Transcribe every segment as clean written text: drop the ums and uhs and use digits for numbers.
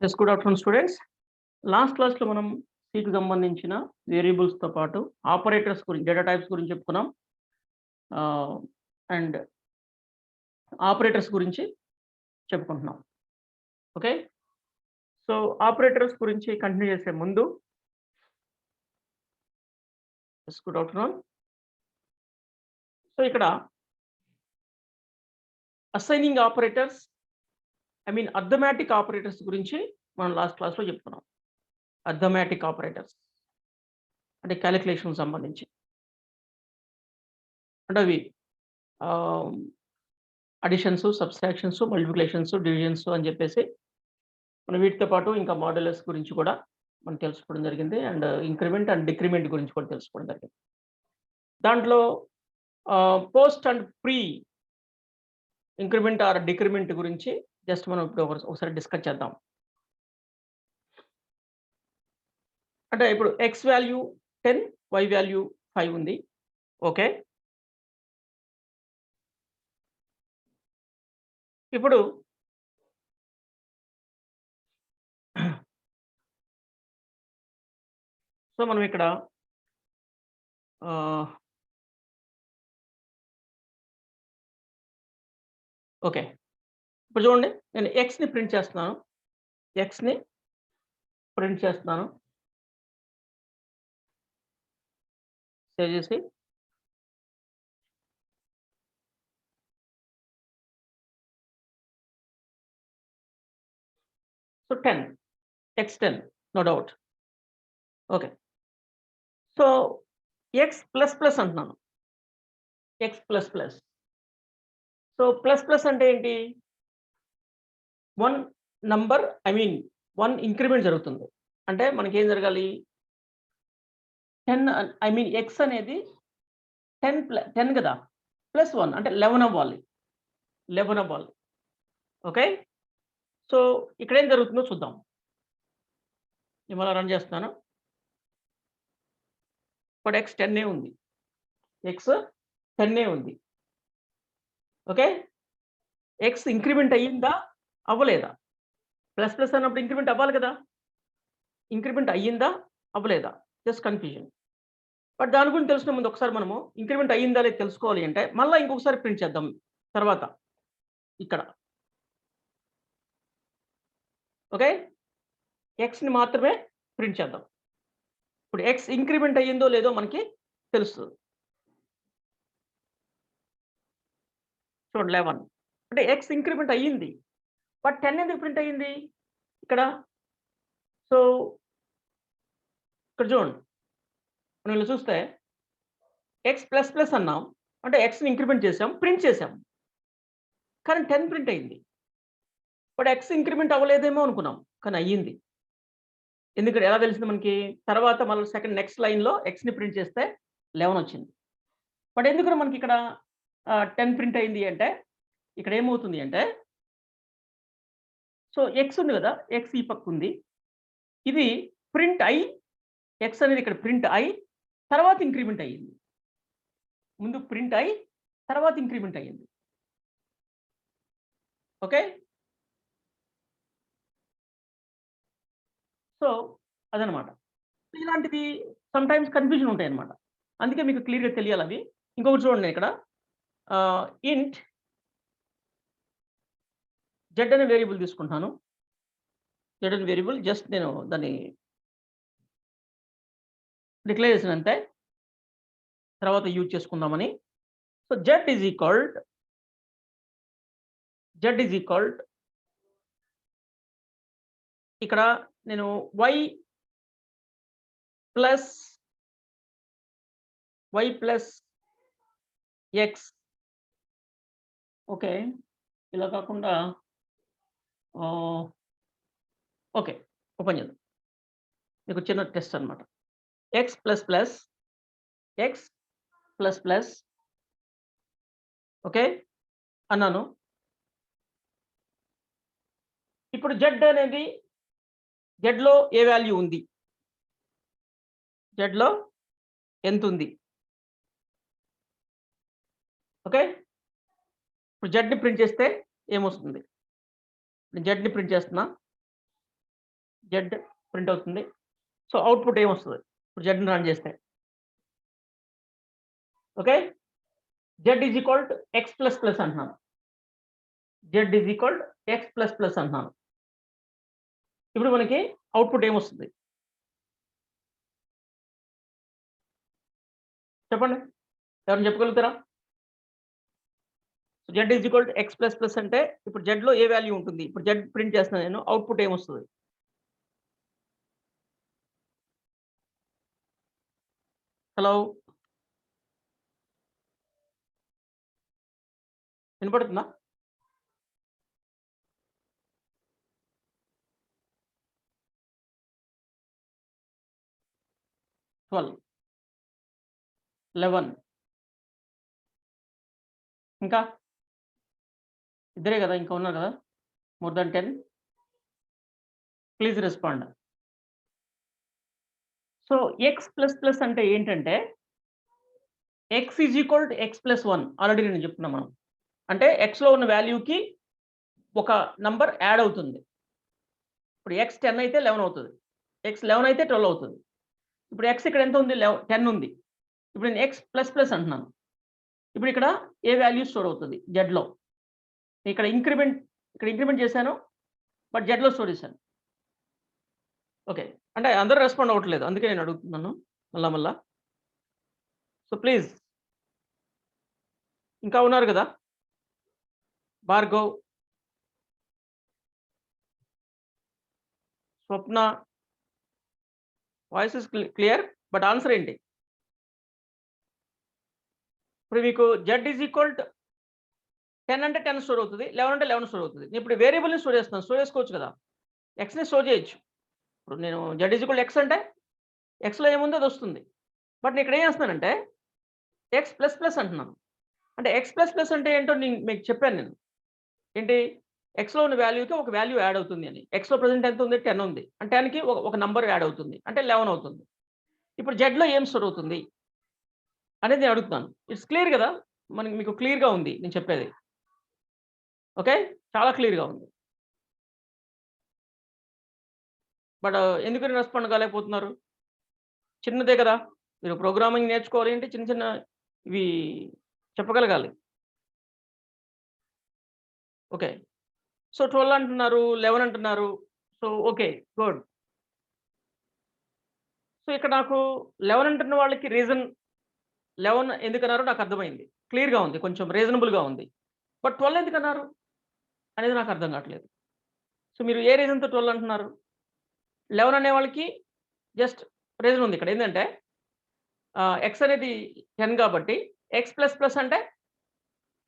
Yes. Good afternoon students. Last క్లాస్‌లో మనం సికి సంబంధించిన వేరియబుల్స్‌తో పాటు ఆపరేటర్స్ గురించి, డేటా టైప్స్ గురించి చెప్పుకున్నాం. ఆహ్, అండ్ ఆపరేటర్స్ గురించి చెప్పుకుంటున్నాం. ఓకే. సో, ఆపరేటర్స్ గురించి కంటిన్యూ చేసే ముందు యెస్. Good afternoon. సో, ఇక్కడ అసైనింగ్ ఆపరేటర్స్, అర్థమెటిక్ ఆపరేటర్స్ గురించి మనం లాస్ట్ క్లాస్‌లో చెప్పుకున్నాం. అర్థమెటిక్ ఆపరేటర్స్ అంటే కాలిక్యులేషన్‌కి సంబంధించి. అంటే అవి ఆహ్, అడిషన్స్, సబ్‌స్ట్రాక్షన్స్, మల్టిప్లికేషన్స్, డివిజన్స్ అని చెప్పేసి మనం వీటితో పాటు ఇంకా మాడ్యులస్ గురించి కూడా మనం తెలుసుకోవడం జరిగింది. అండ్ ఇంక్రిమెంట్ అండ్ డిక్రిమెంట్ గురించి కూడా తెలుసుకోవడం జరిగింది. దాంట్లో post and pre increment are decrement గురించి జస్ట్ మనం ఇప్పుడు ఒకసారి డిస్కస్ చేద్దాం. అంటే ఇప్పుడు ఎక్స్ వాల్యూ 10, వై వాల్యూ 5 ఉంది. ఓకే. ఇప్పుడు సో, మనం ఇక్కడ ఆహ్, ఓకే. ఇప్పుడు చూడండి, నేను ఎక్స్‌ని ప్రింట్ చేస్తున్నాను. ఎక్స్‌ని ప్రింట్ చేస్తున్నాను. సేవ్ చేసి so 10, x10 no doubt. Okay. So, x plus plus అంటున్నాను. X plus plus. So, plus plus అంటే ఏంటి? 1 నంబర్ 1 ఇంక్రిమెంట్ జరుగుతుంది. అంటే మనకేం జరగాలి? 10 ఎక్స్ అనేది 10 గదా! ప్లస్ 1 అంటే 11 అవ్వాలి. 11 అవ్వాలి. ఓకే. సో, ఇక్కడేం జరుగుతుందో చూద్దాం. నేను మళ్ళా రన్ చేస్తున్నాను. ఇప్పుడు ఎక్స్ 10 ఉంది. ఎక్స్ 10 ఉంది. ఓకే. ఎక్స్ ఇంక్రిమెంట్ అయ్యిందా? అవ్వలేదా? ప్లస్ ప్లస్ అన్నప్పుడు ఇంక్రిమెంట్ అవ్వాలి కదా! ఇంక్రిమెంట్ అయ్యిందా? అవ్వలేదా? Just confusion. బట్ దాని గురించి తెలుసుకునే ముందు ఒకసారి మనము ఇంక్రిమెంట్ అయిందా లేదో తెలుసుకోవాలి అంటే, మళ్ళా ఇంకొకసారి ప్రింట్ చేద్దాం తర్వాత ఇక్కడ. ఓకే. ఎక్స్‌ని మాత్రమే ప్రింట్ చేద్దాం. ఇప్పుడు ఎక్స్ ఇంక్రిమెంట్ అయ్యిందో లేదో మనకి తెలుస్తది. చూడండి 11 అంటే ఎక్స్ ఇంక్రిమెంట్ అయ్యింది. బట్ 10 ఎందుకు ప్రింట్ అయ్యింది? ఇక్కడ. సో, ఇక్కడ చూడండి. మనం ఇలా చూస్తే ఎక్స్ ప్లస్ ప్లస్ అన్నాం. అంటే ఎక్స్‌ని ఇంక్రిమెంట్ చేసాం. ప్రింట్ చేసాం. కానీ 10 ప్రింట్ అయింది. బట్ ఎక్స్ ఇంక్రిమెంట్ అవ్వలేదేమో అనుకున్నాం. కానీ అయ్యింది. ఎందుకంటే ఎలా తెలిసింది మనకి? తర్వాత మళ్ళీ నెక్స్ట్ లైన్‌లో ఎక్స్‌ని ప్రింట్ చేస్తే 11 వచ్చింది. బట్ ఎందుకని మనకిక్కడ 10 ప్రింట్ అయింది అంటే, ఇక్కడ ఏమవుతుంది అంటే, సో, ఎక్స్ ఉంది గదా! ఎక్స్ ఈ పక్కుంది. ఇది ప్రింట్ అయ్యి, ఎక్స్ అనేది ఇక్కడ ప్రింట్ అయ్యి, తర్వాత ఇంక్రిమెంట్ అయ్యింది. ముందు ప్రింట్ అయ్యి, తర్వాత ఇంక్రిమెంట్ అయ్యింది. ఓకే. సో, అదనమాట. ఇలాంటివి సమ్‌టైమ్స్ కన్‌ఫ్యూజన్ ఉంటాయన్నమాట. అందుకే మీకు క్లియర్‌గా తెలియాలవి. ఇంకొకటి చూడండి ఇక్కడ ఇంట్ జెడ్ అనే వేరియబుల్ తీసుకుంటున్నాను. జెడ్ అనే వేరియబుల్ జస్ట్ నేను దాన్ని డిక్లేర్ చేశాను అంతే. తర్వాత యూజ్ చేసుకుందామని. సో, జెడ్ ఈజ్ ఈక్వల్డ్ ఇక్కడ నేను Y plus plus X. Okay. ఇలా కాకుండా ఆహ్, ఓకే. ఓపెన్ చేద్దాం. మీకు చిన్న టెస్ట్ అన్నమాట. X plus plus X plus plus okay. అన్నాను. ఇప్పుడు జెడ్ అనేది జెడ్‌లో ఏ వాల్యూ ఉంది? జెడ్‌లో ఎంతుంది? ఓకే. ఇప్పుడు జెడ్‌ని ప్రింట్ చేస్తే ఏమొస్తుంది? నేను జెడ్‌ని ప్రింట్ చేస్తున్నా. జెడ్ ప్రింట్ అవుతుంది. సో అవుట్‌పుట్ ఏమొస్తది? ఇప్పుడు జెడ్‌ని రన్ చేస్తే. Okay. Z is equal to x plus plus అంటున్నాను. Z is equal to x plus plus అంటున్నాను. ఇప్పుడు మనకి అవుట్‌పుట్ ఏమొస్తుంది? చెప్పండి. ఎవరైనా చెప్పగలుగుతారా? Z is equal to x plus plus అంటే ఇప్పుడు జెడ్‌లో ఏ వాల్యూ ఉంటుంది? ఇప్పుడు జెడ్ ప్రింట్ చేస్తున్నాను నేను. అవుట్‌పుట్ ఏమొస్తది? హలో! వినపడుతుందా? 12, 11 ఇంకా? ఇద్దరే గదా! ఇంకా ఉన్నారు గదా! More than 10 please respond. So, x plus plus అంటే ఏంటంటే, X is equal to x plus 1 already నేను చెప్తున్నా మనం. అంటే ఎక్స్‌లో ఉన్న వాల్యూకి ఒక నంబర్ యాడ్ అవుతుంది. ఇప్పుడు ఎక్స్ 10 అయితే 11 అవుతది. ఎక్స్ 11 అయితే 12 అవుతది. ఇప్పుడు ఎక్స్ ఇక్కడ ఎంత ఉంది? 10 ఉంది. ఇప్పుడు నేను ఎక్స్ ప్లస్ ప్లస్ అంటున్నాను. ఇప్పుడు ఇక్కడ ఏ వాల్యూ స్టోర్ అవుతది జెడ్‌లో. ఇక్కడ ఇంక్రిమెంట్ చేశాను. బట్ జెడ్‌లో స్టోర్ చేశాను. ఓకే. అంటే అందరూ రెస్పాండ్ అవ్వట్లేదు. అందుకే నేను అడుగుతున్నాను మళ్ళా. సో, ప్లీజ్ ఇంకా ఉన్నారు గదా! Bhargav, Swapna voice is clear. But answer ఏంటి? ఇప్పుడు మీకు జెడ్ ఈజ్ ఈక్వల్ టు 10 అంటే 10 స్టోర్ అవుతది. 11 అంటే 11 స్టోర్ అవుతది. నేను ఇప్పుడు వేరియబుల్‌ని స్టోర్ చేస్తున్నాను. స్టోర్ చేసుకోవచ్చు కదా! ఎక్స్‌ని స్టోర్ చేయొచ్చు. ఇప్పుడు నేను Z is equal to X అంటే ఎక్స్‌లో ఏముందో అదొస్తుంది. బట్ నేను ఇక్కడ ఏం చేస్తున్నానంటే ఎక్స్ ప్లస్ ప్లస్ అంటున్నాను. అంటే ఎక్స్ ప్లస్ ప్లస్ అంటే ఏంటో నేను మీకు చెప్పాను నేను. ఏంటి? ఎక్స్‌లో ఉన్న వాల్యూకి ఒక వాల్యూ యాడ్ అవుతుంది అని. ఎక్స్‌లో ప్రెజెంట్ ఎంత ఉంది? 10 ఉంది. అంటే 10కి ఒక నంబర్ యాడ్ అవుతుంది. అంటే 11 అవుతుంది. ఇప్పుడు జెడ్‌లో ఏం స్టోర్ అవుతుంది? అనేది నేను అడుగుతున్నాను. ఇట్స్ క్లియర్ గదా! మీకు క్లియర్‌గా ఉంది నేను చెప్పేది. ఓకే. చాలా క్లియర్‌గా ఉంది. బట్ ఎందుకని రెస్పాండ్ కాలేకపోతున్నారు? చిన్నదే కదా! మీరు ప్రోగ్రామింగ్ నేర్చుకోవాలి అంటే చిన్న చిన్న ఇవి చెప్పగలగాలి. ఓకే. సో, 12 అంటున్నారు, 11 అంటున్నారు. So, okay. గుడ్. సో, ఇక్కడ నాకు 11 అంటున్న వాళ్ళకి రీజన్ 11 ఎందుకన్నారో నాకు అర్థమైంది. క్లియర్‌గా ఉంది. కొంచెం రీజనబుల్‌గా ఉంది. బట్ 12 ఎందుకన్నారు? అనేది నాకు అర్థం కావట్లేదు. సో, మీరు ఏ రీజన్‌తో 12 అంటున్నారు? 11 అనే వాళ్ళకి జస్ట్ రీజన్ ఉంది ఇక్కడ. ఏందంటే ఎక్స్ అనేది 10 కాబట్టి ఎక్స్ ప్లస్ ప్లస్ అంటే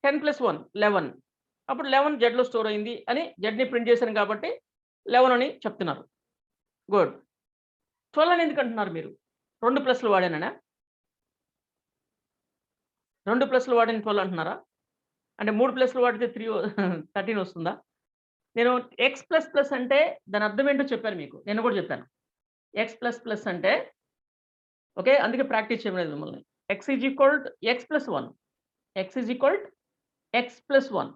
10 ప్లస్ 1 11. అప్పుడు 11 జెడ్‌లో స్టోర్ అయింది అని జెడ్‌ని ప్రింట్ చేశాను కాబట్టి 11 అని చెప్తున్నారు. గుడ్. 12 అని ఎందుకు అంటున్నారు మీరు? 2 ప్లస్‌లు వాడాననా? 2 ప్లస్‌లు వాడిన 12 అంటున్నారా? అంటే 3 ప్లస్‌లు వాడితే 13 వస్తుందా? నేను ఎక్స్ ప్లస్ ప్లస్ అంటే దాని అర్థం ఏంటో చెప్పాను మీకు. నిన్న కూడా చెప్పాను. ఎక్స్ ప్లస్ ప్లస్ అంటే ఓకే. అందుకే ప్రాక్టీస్ చేయమనేది మిమ్మల్ని. X is equal to x plus 1. X is equal to x plus 1.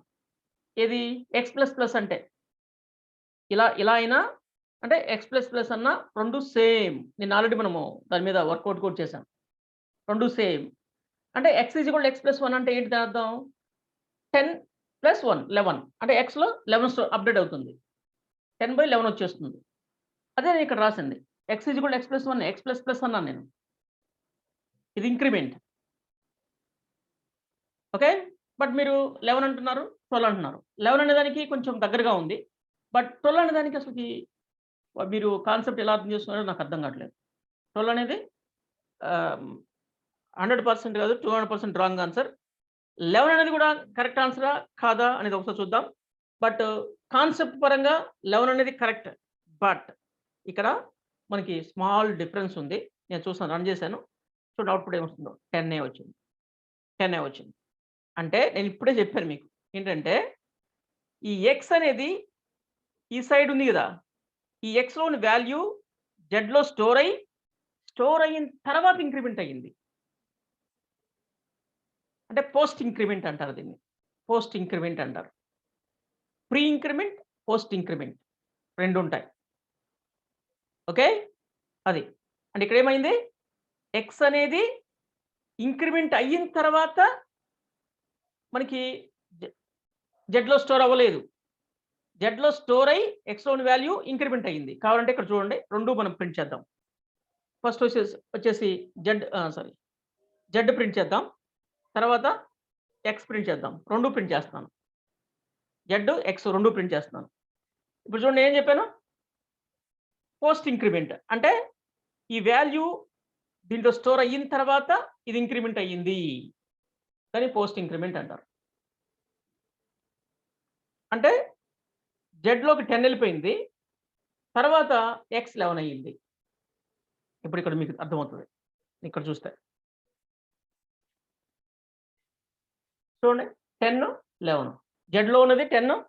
ఏది? ఎక్స్ ప్లస్ ప్లస్ అంటే ఇలా అయినా అంటే ఎక్స్ ప్లస్ ప్లస్ అన్నా 2 సేమ్. నిన్న ఆల్రెడీ మనము దాని మీద వర్కౌట్ కూడా చేసాం. 2 సేమ్. అంటే X is equal to x plus 1 అంటే ఏంటి దాని అర్థం? 10 ప్లస్ 1 11. అంటే ఎక్స్‌లో 11 అప్‌డేట్ అవుతుంది. 10/11 వచ్చేస్తుంది. అదే నేను ఇక్కడ రాసింది. X is equal to x plus 1 X plus plus అన్నాను నేను. ఇది ఇంక్రిమెంట్. ఓకే. బట్ మీరు 11 అంటున్నారు, 12 అంటున్నారు. 11 అనేదానికి కొంచెం దగ్గరగా ఉంది. బట్ 12 అనేదానికి అసలకి మీరు కాన్సెప్ట్ ఎలా అర్థం చేసుకున్నారో నాకు అర్థం కావట్లేదు. 12 అనేది ఆహ్, 100% కాదు 200% రాంగ్ ఆన్సర్. 11 అనేది కూడా కరెక్ట్ ఆన్సరా? కాదా? అనేది ఒకసారి చూద్దాం. బట్ కాన్సెప్ట్ పరంగా 11 అనేది కరెక్ట్. బట్ ఇక్కడ మనకి స్మాల్ డిఫరెన్స్ ఉంది. నేను చూసాను, రన్ చేశాను. చూడండి అవుట్‌పుట్ ఏమొస్తుందో 10 వచ్చింది. 10 వచ్చింది. అంటే నేను ఇప్పుడే చెప్పాను మీకు. ఏంటంటే ఈ ఎక్స్ అనేది ఈ సైడ్ ఉంది గదా! ఈ ఎక్స్‌లోని వాల్యూ జెడ్‌లో స్టోర్ అయిన తర్వాత ఇంక్రిమెంట్ అయ్యింది. అంటే పోస్ట్ ఇంక్రిమెంట్ అంటారు దీన్ని. పోస్ట్ ఇంక్రిమెంట్ అంటారు. ప్రీ ఇంక్రిమెంట్, పోస్ట్ ఇంక్రిమెంట్ 2 ఉంటాయి. ఓకే. అది. అంటే ఇక్కడ ఏమైంది? ఎక్స్ అనేది ఇంక్రిమెంట్ అయిన తర్వాత మనకి జె జెడ్‌లో స్టోర్ అవ్వలేదు. జెడ్‌లో స్టోర్ అయ్యి ఎక్స్‌లోని వాల్యూ ఇంక్రిమెంట్ అయింది. కావాలంటే ఇక్కడ చూడండి 2 మనం ప్రింట్ చేద్దాం. ఫస్ట్ వచ్చేసి జెడ్ ప్రింట్ చేద్దాం. తర్వాత ఎక్స్ ప్రింట్ చేద్దాం. 2 ప్రింట్ చేస్తున్నాను. జెడ్, ఎక్స్ 2 ప్రింట్ చేస్తున్నాను. ఇప్పుడు చూడండి ఏం చెప్పాను? పోస్ట్ ఇంక్రిమెంట్ అంటే ఈ వాల్యూ దీంట్లో స్టోర్ అయిన తర్వాత ఇది ఇంక్రిమెంట్ అయ్యింది. కానీ పోస్ట్ ఇంక్రిమెంట్ అంటారు. అంటే జెడ్‌లోకి 10 ఎళ్ళిపోయింది. తర్వాత ఎక్స్ 11 అయ్యింది. ఇప్పుడు ఇక్కడ మీకు అర్థమవుతది. ఇక్కడ చూస్తే. చూడండి 10, 11. జెడ్‌లో ఉన్నది 10,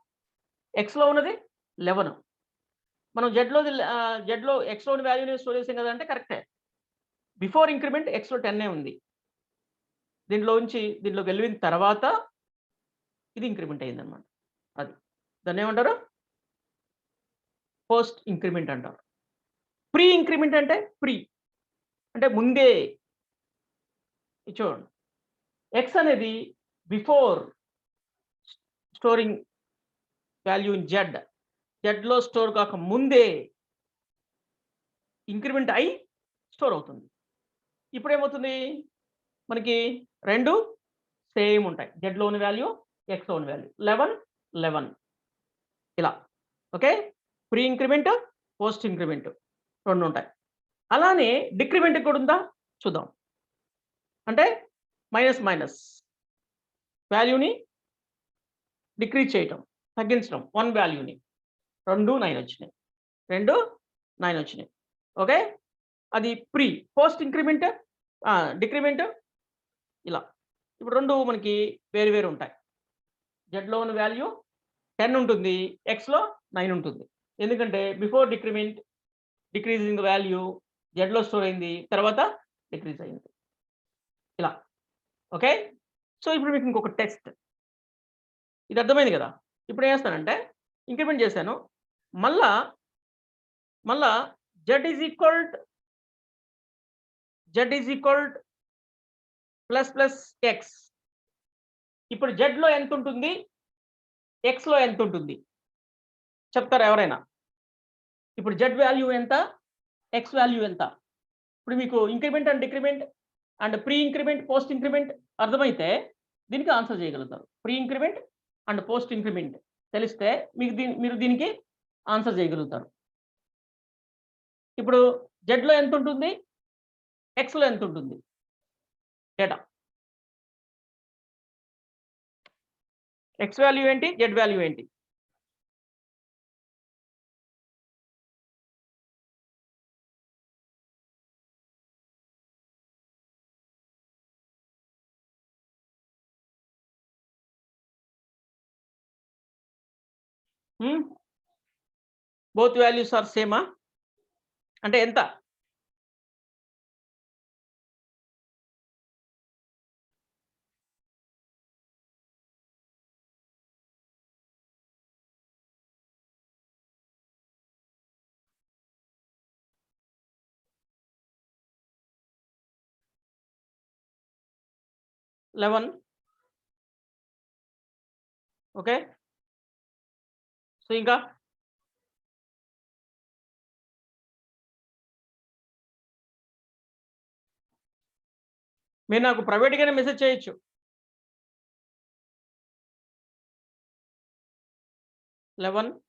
ఎక్స్‌లో ఉన్నది 11. మనం జెడ్‌లో ఎక్స్‌లోని వాల్యూని స్టోర్ చేసాం కదా! అంటే కరెక్టే. బిఫోర్ ఇంక్రిమెంట్ ఎక్స్‌లో 10 ఉంది. దీంట్లోకి వెళ్ళిన తర్వాత ఇది ఇంక్రిమెంట్ అయిందన్నమాట. అది. దాన్నేమంటారు? పోస్ట్ ఇంక్రిమెంట్ అంటారు. ప్రీ ఇంక్రిమెంట్ అంటే ముందే. ఇది చూడండి. ఎక్స్ అనేది బిఫోర్ స్టోరింగ్ వాల్యూ ఇన్ జెడ్‌లో స్టోర్ కాక ముందే ఇంక్రిమెంట్ అయ్యి స్టోర్ అవుతుంది. ఇప్పుడేమవుతుంది? మనకి 2 సేమ్ ఉంటాయి. జెడ్‌లోని వాల్యూ, ఎక్స్‌లోని వాల్యూ. 11, 11 ఇలా. Okay. Pre increment, post increment 2 ఉంటాయి. అలానే డిక్రిమెంట్ కూడా ఉందా? చూద్దాం. అంటే మైనస్ వాల్యూని డిక్రీజ్ చేయటం, తగ్గించడం 1 వాల్యూని. 2, 9 వచ్చినాయి. 2, 9 వచ్చినాయి. ఓకే. అది పోస్ట్ ఇంక్రిమెంట్ డిక్రిమెంట్ ఇలా. ఇప్పుడు 2 మనకి వేరు ఉంటాయి. జెడ్‌లో ఉన్న వాల్యూ 10 ఉంటుంది. ఎక్స్‌లో 9 ఉంటుంది. ఎందుకంటే బిఫోర్ డిక్రీజింగ్ ద వాల్యూ జెడ్‌లో స్టోర్ అయింది. తర్వాత డిక్రీజ్ అయింది. ఇలా. ఓకే. సో, ఇప్పుడు మీకు ఇంకొక టెస్ట్. ఇది అర్థమైంది కదా! ఇప్పుడు ఏం చేస్తానంటే ఇంక్రిమెంట్ చేశాను. మళ్ళా Z is equal plus X. ఇప్పుడు జెడ్‌లో ఎంతుంటుంది? ఎక్స్‌లో ఎంతుంటుంది? చెప్తారా ఎవరైనా? ఇప్పుడు జెడ్ వాల్యూ ఎంత? ఎక్స్ వాల్యూ ఎంత? ఇప్పుడు మీకు increment and decrement and pre increment, post increment అర్థమైతే దీనికి ఆన్సర్ చేయగలుగుతారు. Pre increment and post increment తెలిస్తే మీరు దీనికి ఆన్సర్ చేయగలుగుతారు. ఇప్పుడు జెడ్‌లో ఎంతుంటుంది? ఎక్స్‌లో ఎంతుంటుంది? డేటా. ఎక్స్ వాల్యూ ఏంటి? జెడ్ వాల్యూ ఏంటి? బోత్ వాల్యూస్ ఆర్ సేమా? అంటే ఎంత? లెవెన్. ఓకే. సో, ఇంకా మీరు నాకు ప్రైవేట్‌గానే మెసేజ్ చేయొచ్చు. 11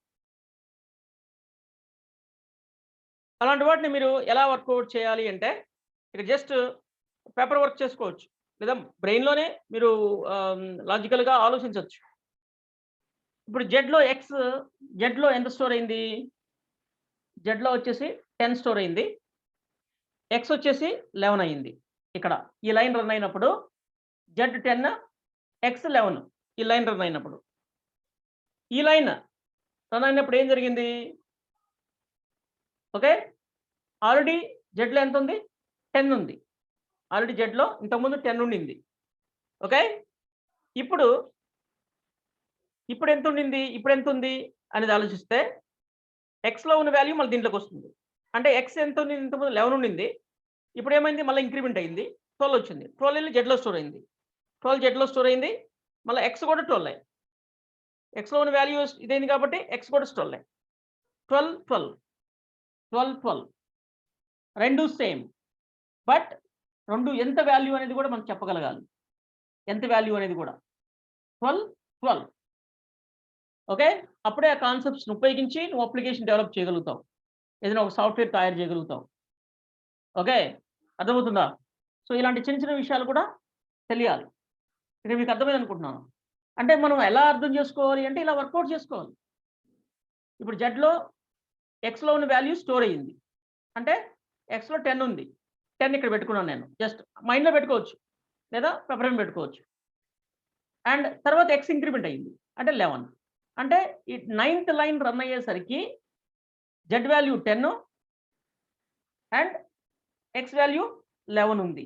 అలాంటి వాటిని మీరు ఎలా వర్కౌట్ చేయాలి అంటే, ఇక జస్ట్ పేపర్ వర్క్ చేసుకోవచ్చు. లేదా బ్రెయిన్‌లోనే మీరు లాజికల్‌గా ఆలోచించొచ్చు. ఇప్పుడు జెడ్‌లో ఎంత స్టోర్ అయింది? జెడ్‌లో వచ్చేసి 10 స్టోర్ అయింది. ఎక్స్ వచ్చేసి 11 అయింది. ఇక్కడ ఈ లైన్ రన్ అయినప్పుడు జెడ్ 10, ఎక్స్ 11 ఈ లైన్ రన్ అయినప్పుడు. ఈ లైన్ రన్ అయినప్పుడు ఏం జరిగింది? ఓకే. ఆల్రెడీ జెడ్‌లో ఎంతుంది? 10 ఉంది. ఆల్రెడీ జెడ్‌లో ఇంతకుముందు 10 ఉండింది. ఓకే. ఇప్పుడు ఇప్పుడెంతుంది అనేది ఆలోచిస్తే ఎక్స్‌లో ఉన్న వాల్యూ మళ్ళీ దీంట్లోకొస్తుంది. అంటే ఎక్స్ ఎంత ఉంది, ఇంతకుముందు 11 ఉండింది. ఇప్పుడు ఏమైంది, మళ్ళీ ఇంక్రిమెంట్ అయింది, 12 వచ్చింది. 12 వెళ్ళి జెడ్లో స్టోర్ అయింది. 12 జెడ్లో స్టోర్ అయింది. మళ్ళీ ఎక్స్ కూడా 12 ఎక్స్లో ఉన్న వాల్యూ ఇదైంది కాబట్టి ఎక్స్ కూడా 12 12 12 12 12 రెండు సేమ్. బట్ రెండు ఎంత వాల్యూ అనేది కూడా మనం చెప్పగలగాలి. ఎంత వాల్యూ అనేది కూడా 12 12. ఓకే, అప్పుడే ఆ కాన్సెప్ట్స్ని ఉపయోగించి నువ్వు అప్లికేషన్ డెవలప్ చేయగలుగుతావు, ఏదైనా ఒక సాఫ్ట్వేర్ తయారు చేయగలుగుతావు. ఓకే, అర్థమవుతుందా? సో ఇలాంటి చిన్న చిన్న విషయాలు కూడా తెలియాలి. ఇది మీకు అర్థమైంది అనుకుంటున్నాను. అంటే మనం ఎలా అర్థం చేసుకోవాలి అంటే ఇలా వర్కౌట్ చేసుకోవాలి. ఇప్పుడు జెడ్లో ఎక్స్లో ఉన్న వాల్యూ స్టోర్ అయ్యింది అంటే ఎక్స్లో 10 ఉంది, 10 ఇక్కడ పెట్టుకున్నాను నేను. జస్ట్ మైండ్లో పెట్టుకోవచ్చు లేదా పేపర్ మీద పెట్టుకోవచ్చు. అండ్ తర్వాత ఎక్స్ ఇంక్రిమెంట్ అయ్యింది అంటే 11. అంటే ఈ 9th లైన్ రన్ అయ్యేసరికి Z value 10 and X value 11 ఉంది.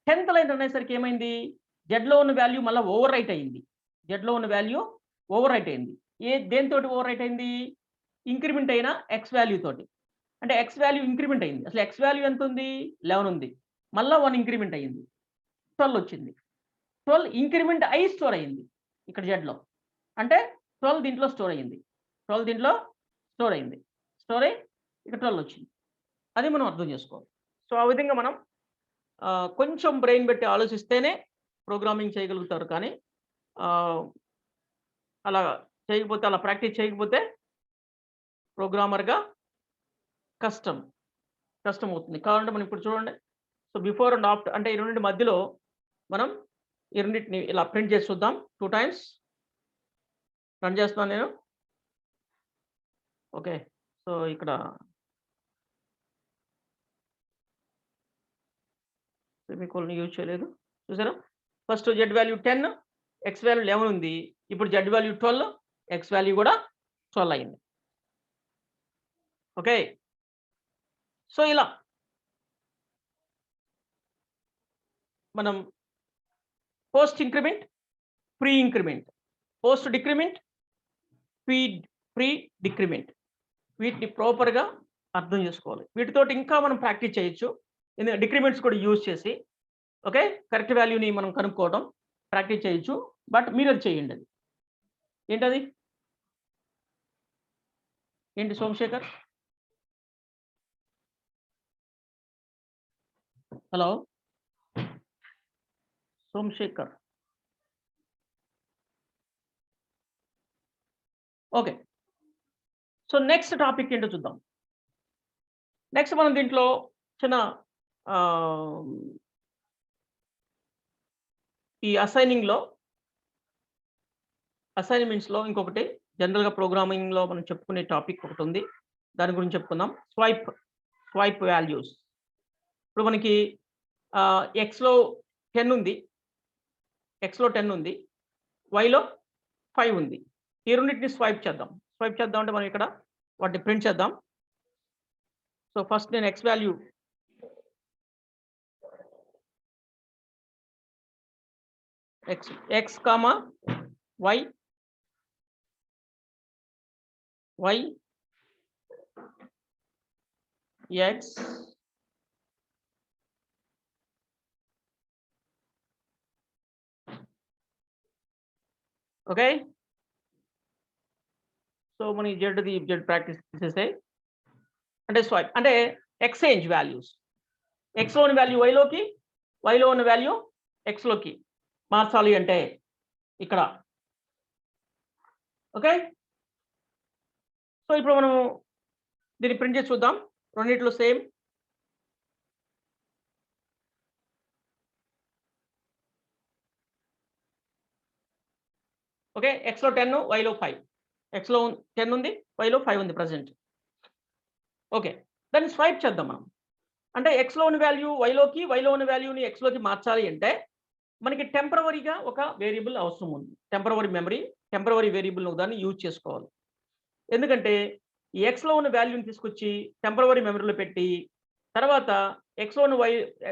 10th లైన్ రన్ అయ్యేసరికి ఏమైంది, జెడ్లో ఉన్న వాల్యూ మళ్ళీ ఓవర్ రైట్ అయింది. జెడ్లో ఉన్న వాల్యూ ఓవర్ రైట్ అయింది. దేనితోటి ఓవర్ రైట్ అయింది, ఇంక్రిమెంట్ అయిన ఎక్స్ వాల్యూ తోటి. అంటే ఎక్స్ వాల్యూ ఇంక్రిమెంట్ అయింది. అసలు ఎక్స్ వాల్యూ ఎంత ఉంది, 11 ఉంది. మళ్ళీ 1 ఇంక్రిమెంట్ అయ్యింది, 12 వచ్చింది. 12 ఇంక్రిమెంట్ అయ్యి స్టోర్ అయ్యింది ఇక్కడ జెడ్లో. అంటే 12 దీంట్లో స్టోర్ అయ్యింది, 12 దీంట్లో స్టోర్ అయింది. స్టోర్ అయ్యి ఇక్కడ 12 వచ్చింది. అది మనం అర్థం చేసుకోవాలి. సో ఆ విధంగా మనం కొంచెం బ్రెయిన్ పెట్టి ఆలోచిస్తేనే ప్రోగ్రామింగ్ చేయగలుగుతారు. కానీ అలా చేయకపోతే, అలా ప్రాక్టీస్ చేయకపోతే ప్రోగ్రామర్గా కష్టం అవుతుంది. కావాలంటే మనం ఇప్పుడు చూడండి. సో బిఫోర్ అండ్ ఆఫ్టర్ అంటే ఈ రెండింటి మధ్యలో మనం ఈ రెండింటిని ఇలా ప్రింట్ చేసి చూద్దాం. 2 times రన్ చేస్తున్నాను నేను. ఓకే, సో ఇక్కడ సెమికోలన్ యూజ్ చేయలేదు, చూసారా? First Z value 10, X value 11 ఉంది. ఇప్పుడు జెడ్ వాల్యూ 12, ఎక్స్ వాల్యూ కూడా 12 అయింది. ఓకే, సో ఇలా మనం post increment, pre increment, post decrement, pre decrement, వీటిని ప్రాపర్గా అర్థం చేసుకోవాలి. వీటితోటి ఇంకా మనం ప్రాక్టీస్ చేయొచ్చు. ఎందుకంటే డిక్రిమెంట్స్ కూడా యూజ్ చేసి ఓకే కరెక్ట్ వాల్యూని మనం కనుక్కోవడం ప్రాక్టీస్ చేయొచ్చు. బట్ మీరు అది చేయండి. అది ఏంటది, ఏంటి Somashekhar? Hello Somashekhar. Okay, so next topic ఏంటో చూద్దాం. నెక్స్ట్ మనం దీంట్లో చిన్న ఈ అసైన్మెంట్స్లో ఇంకొకటి జనరల్గా ప్రోగ్రామింగ్లో మనం చెప్పుకునే టాపిక్ ఒకటి ఉంది, దాని గురించి చెప్పుకుందాం. Swipe values. ఇప్పుడు మనకి ఎక్స్లో 10 ఉంది, వైలో 5 ఉంది. ఈ రెండింటిని స్వైప్ చేద్దాం అంటే మనం ఇక్కడ వాటిని ప్రింట్ చేద్దాం. సో ఫస్ట్ నేను X value x comma y x okay. So మన జెడ్ ప్రాక్టీస్ చేసేస్తే అంటే స్వైప్ అంటే ఎక్స్చేంజ్ వాల్యూస్. ఎక్స్లో ఉన్న వాల్యూ వైలోకి, వైలో ఉన్న వాల్యూ ఎక్స్లోకి మార్చాలి అంటే ఇక్కడ. ఓకే, సో ఇప్పుడు మనం దీన్ని ప్రింట్ చేసి చూద్దాం. రెండిట్లో సేమ్. ఓకే, ఎక్స్లో 10, వైలో 5. ఎక్స్లో 10 ఉంది, వైలో 5 ఉంది ప్రజెంట్. ఓకే, దాన్ని స్వైప్ చేద్దాం మనం. అంటే ఎక్స్లో ఉన్న వాల్యూ వైలోకి, వైలో ఉన్న వాల్యూని ఎక్స్లోకి మార్చాలి అంటే మనకి టెంపరవరీగా ఒక వేరియబుల్ అవసరం ఉంది. టెంపరవరీ మెమరీ, టెంపరవరీ వేరియబుల్ దాన్ని యూజ్ చేసుకోవాలి. ఎందుకంటే ఈ ఎక్స్లో ఉన్న వాల్యూని తీసుకొచ్చి టెంపరవరీ మెమరీలో పెట్టి తర్వాత ఎక్స్లో ఉన్న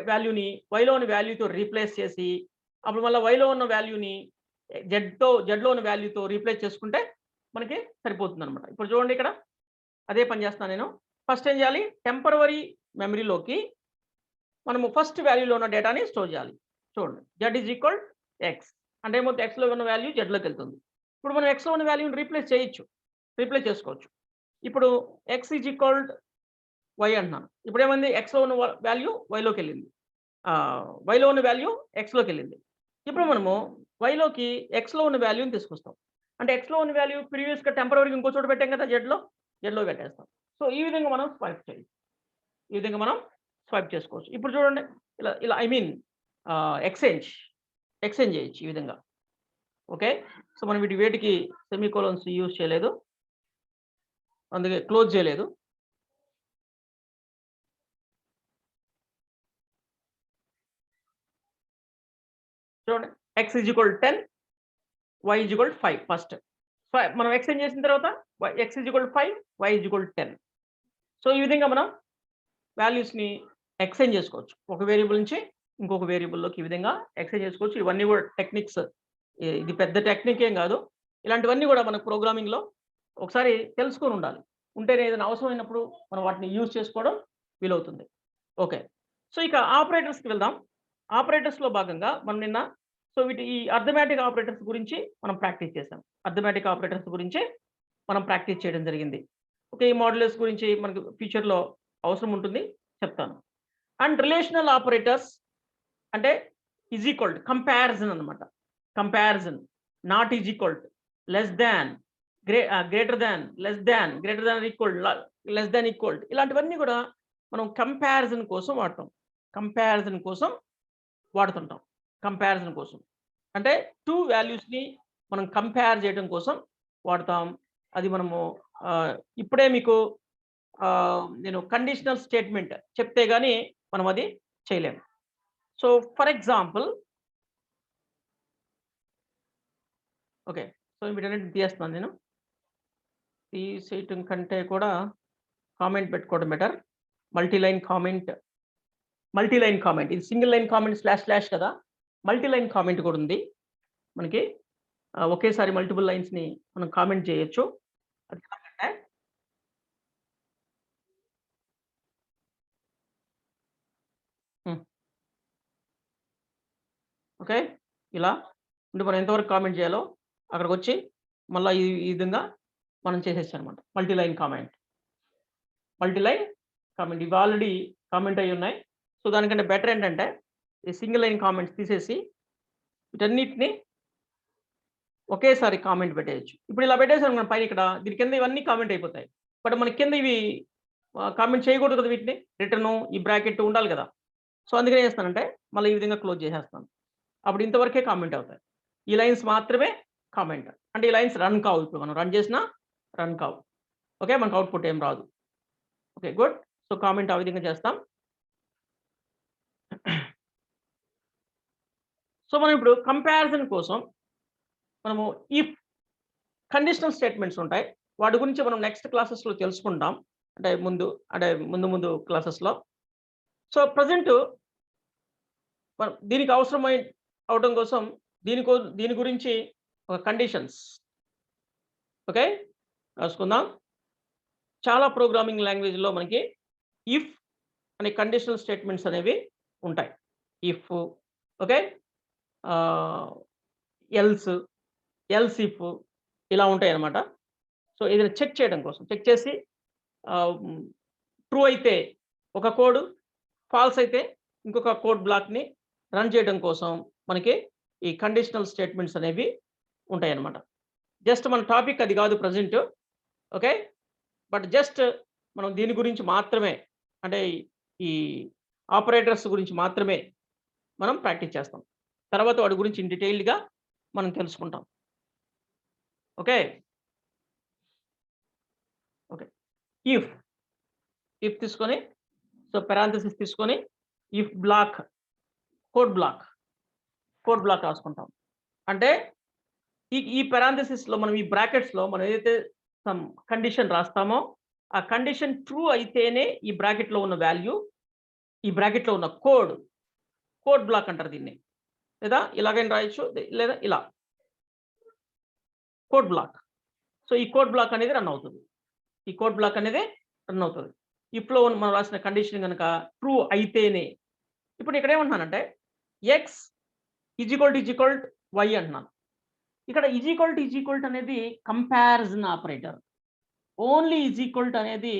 వాల్యూని వైలో ఉన్న వాల్యూతో రీప్లేస్ చేసి అప్పుడు మళ్ళీ వైలో ఉన్న వాల్యూని జెడ్లో ఉన్న వాల్యూతో రీప్లేస్ చేసుకుంటే మనకి సరిపోతుంది అనమాట. ఇప్పుడు చూడండి, ఇక్కడ అదే పని చేస్తాను నేను. ఫస్ట్ ఏం చేయాలి, టెంపరవరీ మెమరీలోకి మనము ఫస్ట్ వాల్యూలో ఉన్న డేటాని స్టోర్ చేయాలి. చూడండి, z=x అంటే ఏమవుతుంది, xలో ఉన్న వాల్యూ zలోకి వెళ్తుంది. ఇప్పుడు మనం xలో ఉన్న వాల్యూని రీప్లేస్ చేసుకోవచ్చు. ఇప్పుడు x=y అంటున్నాను. ఇప్పుడు ఏమైంది, xలో ఉన్న వాల్యూ yలోకి వెళ్ళింది, yలో ఉన్న వాల్యూ xలోకి వెళ్ళింది. ఇప్పుడు మనము yలోకి xలో ఉన్న వాల్యూని తీసుకొస్తాం. అంటే xలో ఉన్న వాల్యూ ప్రీవియస్‌గా టెంపరవరీగా ఇంకో చోట పెట్టాం కదా, zలో పెట్టేస్తాం. సో ఈ విధంగా మనం స్వైప్ చేసుకోవచ్చు. ఇప్పుడు చూడండి, ఇలా ఇలా ఐ మీన్ ఎక్స్చేంజ్ చేయొచ్చు ఈ విధంగా. ఓకే. సో మనం వేటికి సెమీకోలన్స్ యూజ్ చేయలేదు, అందుకే క్లోజ్ చేయలేదు. చూడండి, x=10, y=5 ఫస్ట్. మనం ఎక్స్చేంజ్ చేసిన తర్వాత x=5, y=10. సో ఈ విధంగా మనం వాల్యూస్‌ని ఎక్స్చేంజ్ చేసుకోవచ్చు. ఒక వేరియబుల్ నుంచి ఇంకొక వేరియబుల్‌లోకి ఈ విధంగా ఎక్స్చేంజ్ చేసుకోవచ్చు. ఇవన్నీ కూడా టెక్నిక్స్. ఇది పెద్ద టెక్నిక్ ఏం కాదు. ఇలాంటివన్నీ కూడా మన ప్రోగ్రామింగ్‌లో ఒకసారి తెలుసుకొని ఉండాలి. ఉంటేనే ఏదైనా అవసరమైనప్పుడు మనం వాటిని యూజ్ చేసుకోవడం వీలవుతుంది. ఓకే. సో ఇక ఆపరేటర్స్‌కి వెళ్దాం. ఆపరేటర్స్‌లో భాగంగా మనం నిన్న ఈ అర్థమెటిక్ ఆపరేటర్స్ గురించి మనం ప్రాక్టీస్ చేసాం. అర్థమెటిక్ ఆపరేటర్స్ గురించి మనం ప్రాక్టీస్ చేయడం జరిగింది. ఓకే. ఈ మాడ్యులస్ గురించి మనకు ఫ్యూచర్‌లో అవసరం ఉంటుంది, చెప్తాను. అండ్ రిలేషనల్ ఆపరేటర్స్ అంటే కంపారిజన్ అన్నమాట. Comparison, not equal to, less than, greater than, less than, greater than equal, less than equal, ఇలాంటివన్నీ కూడా మనం కంపారిజన్ కోసం వాడతాం. కంపారిజన్ కోసం అంటే 2 వాల్యూస్‌ని మనం కంపేర్ చేయడం కోసం వాడతాం. అది మనము ఇప్పుడే మీకు నేను కండిషనల్ స్టేట్మెంట్ చెప్తే గాని మనం అది చేయలేము. So for example, okay. So వీటన్నిటిని తీసేస్తున్నాను నేను. తీసేయటం కంటే కూడా కామెంట్ పెట్టుకోవడం బెటర్. మల్టీ లైన్ కామెంట్, ఇది సింగిల్ లైన్ కామెంట్ స్లాష్ కదా. మల్టీ లైన్ కామెంట్ కూడా ఉంది మనకి. ఒకేసారి మల్టిపుల్ లైన్స్‌ని మనం కామెంట్ చేయొచ్చు. అది ఎలాగంటే, ఓకే, ఇలా అంటే మనం ఎంతవరకు కామెంట్ చేయాలో అక్కడికొచ్చి మళ్ళా ఈ విధంగా మనం చేసేయొచ్చనమాట. మల్టీ లైన్ కామెంట్ ఇవి ఆల్రెడీ కామెంట్ అయ్యి ఉన్నాయి. సో దానికంటే బెటర్ ఏంటంటే ఈ సింగిల్ లైన్ కామెంట్స్ తీసేసి వీటన్నిటిని ఒకేసారి కామెంట్ పెట్టేయొచ్చు. ఇప్పుడు ఇలా పెట్టేసామనుకోండి పైన ఇక్కడ, దీని కింద ఇవన్నీ కామెంట్ అయిపోతాయి. బట్ మన కింద ఇవి కామెంట్ చేయకూడదు కదా, వీటిని రిటర్ను, ఈ బ్రాకెట్ ఉండాలి కదా. సో అందుకని ఏం చేస్తానంటే మళ్ళీ ఈ విధంగా క్లోజ్ చేసేస్తాను. అప్పుడు ఇంతవరకే కామెంట్ అవుతాయి. ఈ లైన్స్ మాత్రమే కామెంట్. అంటే ఈ లైన్స్ రన్ కావు. ఇప్పుడు మనం రన్ చేసినా రన్ కావు. ఓకే. మనకు అవుట్‌పుట్ ఏం రాదు. Okay, good. సో కామెంట్ ఆ విధంగా చేస్తాం. సో మనం ఇప్పుడు కంపారిజన్ కోసం మనము ఇఫ్ కండిషనల్ స్టేట్మెంట్స్ ఉంటాయి. వాటి గురించి మనం నెక్స్ట్ క్లాసెస్‌లో తెలుసుకుంటాం. అంటే ముందు క్లాసెస్‌లో. సో ప్రెజెంట్ మనం దీనికి అవడం కోసం దీని గురించి ఒక కండిషన్స్, ఓకే, రాసుకుందాం. చాలా ప్రోగ్రామింగ్ లాంగ్వేజ్‌లో మనకి ఇఫ్ అనే కండిషనల్ స్టేట్మెంట్స్ అనేవి ఉంటాయి. ఇఫ్, ఓకే, ఎల్స్ ఇఫ్ ఇలా ఉంటాయన్నమాట. సో ఏదైనా చెక్ చేయడం కోసం, చెక్ చేసి ట్రూ అయితే ఒక కోడ్, ఫాల్స్ అయితే ఇంకొక కోడ్ బ్లాక్‌ని రన్ చేయడం కోసం మనకి ఈ కండిషనల్ స్టేట్మెంట్స్ అనేవి ఉంటాయన్నమాట. జస్ట్ మన టాపిక్ అది కాదు ప్రెజెంట్, ఓకే. బట్ జస్ట్ మనం దీని గురించి మాత్రమే, అంటే ఈ ఆపరేటర్స్ గురించి మాత్రమే మనం ప్రాక్టీస్ చేస్తాం. తర్వాత వాటి గురించి ఇన్ డీటెయిల్డ్‌గా మనం తెలుసుకుంటాం. ఓకే. ఓకే. ఇఫ్ తీసుకొని, సో పారాంథసిస్ తీసుకొని ఇఫ్ బ్లాక్, కోడ్ బ్లాక్ రాసుకుంటాం. అంటే ఈ పారాంథసిస్‌లో మనం ఈ బ్రాకెట్స్‌లో మనం ఏదైతే సమ్ కండిషన్ రాస్తామో ఆ కండిషన్ ట్రూ అయితేనే ఈ బ్రాకెట్‌లో ఉన్న వాల్యూ, ఈ బ్రాకెట్‌లో ఉన్న కోడ్ బ్లాక్ అంటారు దీన్ని. లేదా ఇలాగైనా రాయొచ్చు, లేదా ఇలా కోడ్ బ్లాక్. సో ఈ కోడ్ బ్లాక్ అనేది రన్ అవుతుంది. ఇఫ్లో మనం రాసిన కండిషన్ గనక ట్రూ అయితేనే. ఇప్పుడు ఇక్కడ ఏమంటున్నానంటే ఎక్స్ వై అంటున్నాను. ఇక్కడ అనేది కంపారిజన్ ఆపరేటర్. ఓన్లీ అనేది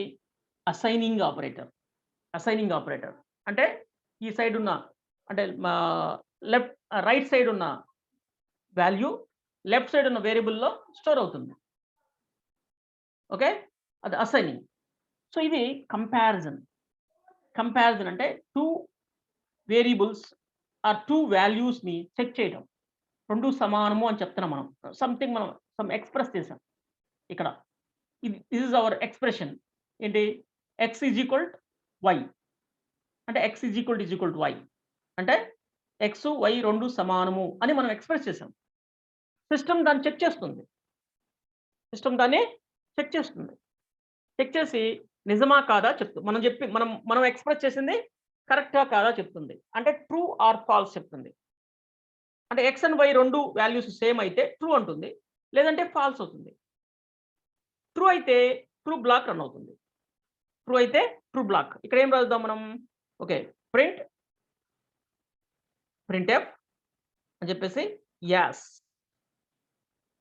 అసైనింగ్ ఆపరేటర్. అంటే ఈ సైడ్ ఉన్న అంటే రైట్ సైడ్ ఉన్న వాల్యూ లెఫ్ట్ సైడ్ ఉన్న వేరియబుల్‌లో స్టోర్ అవుతుంది. ఓకే. అది అసైనింగ్. సో ఇది కంపారిజన్. అంటే 2 వేరియబుల్స్ ఆర్ 2 వాల్యూస్‌ని చెక్ చేయడం. 2 సమానము అని చెప్తున్నాం మనం. సంథింగ్ మనం ఎక్స్‌ప్రెస్ చేసాం ఇక్కడ. This is our expression. ఏంటి? X y. అంటే ఎక్స్ వై. అంటే ఎక్స్, వై 2 సమానము అని మనం ఎక్స్‌ప్రెస్ చేసాం. సిస్టమ్ దాన్ని చెక్ చేస్తుంది. చెక్ చేసి నిజమా కాదా మనం ఎక్స్‌ప్రెస్ చేసింది కరెక్టా కాదా చెప్తుంది. అంటే ట్రూ ఆర్ ఫాల్స్ చెప్తుంది. అంటే X and Y 2 values same అయితే ట్రూ అంటుంది. లేదంటే ఫాల్స్ అవుతుంది. ట్రూ అయితే ట్రూ బ్లాక్ రన్ అవుతుంది. ఇక్కడ ఏం రాద్దాం మనం? ఓకే. ప్రింట్ఎఫ్ అని చెప్పేసి యాస్.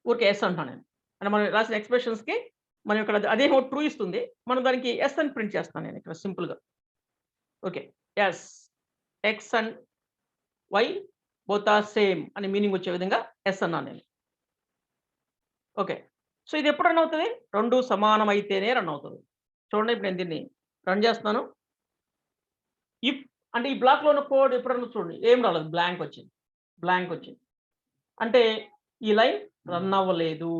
ఊరికే యెస్ అంటున్నాను నేను. అంటే మనం రాసిన ఎక్స్‌ప్రెషన్స్‌కి మనం ఇక్కడ అదేమో ట్రూ ఇస్తుంది. మనం దానికి యెస్ అని ప్రింట్ చేస్తాను నేను ఇక్కడ సింపుల్‌గా. Okay. Yes. X and Y both are same అని మీనింగ్ వచ్చే విధంగా యెస్ అన్నాను నేను. ఓకే. సో ఇది ఎప్పుడు రన్ అవుతది? 2 సమానమైతేనే రన్ అవుతది. చూడండి ఇప్పుడు నేను దీన్ని రన్ చేస్తున్నాను. ఇఫ్ అంటే ఈ బ్లాక్‌లో ఉన్న కోడ్ ఎప్పుడన్నా చూడండి ఏం రాలేదు. బ్లాంక్ వచ్చింది. అంటే ఈ లైన్ రన్ అవ్వలేదు.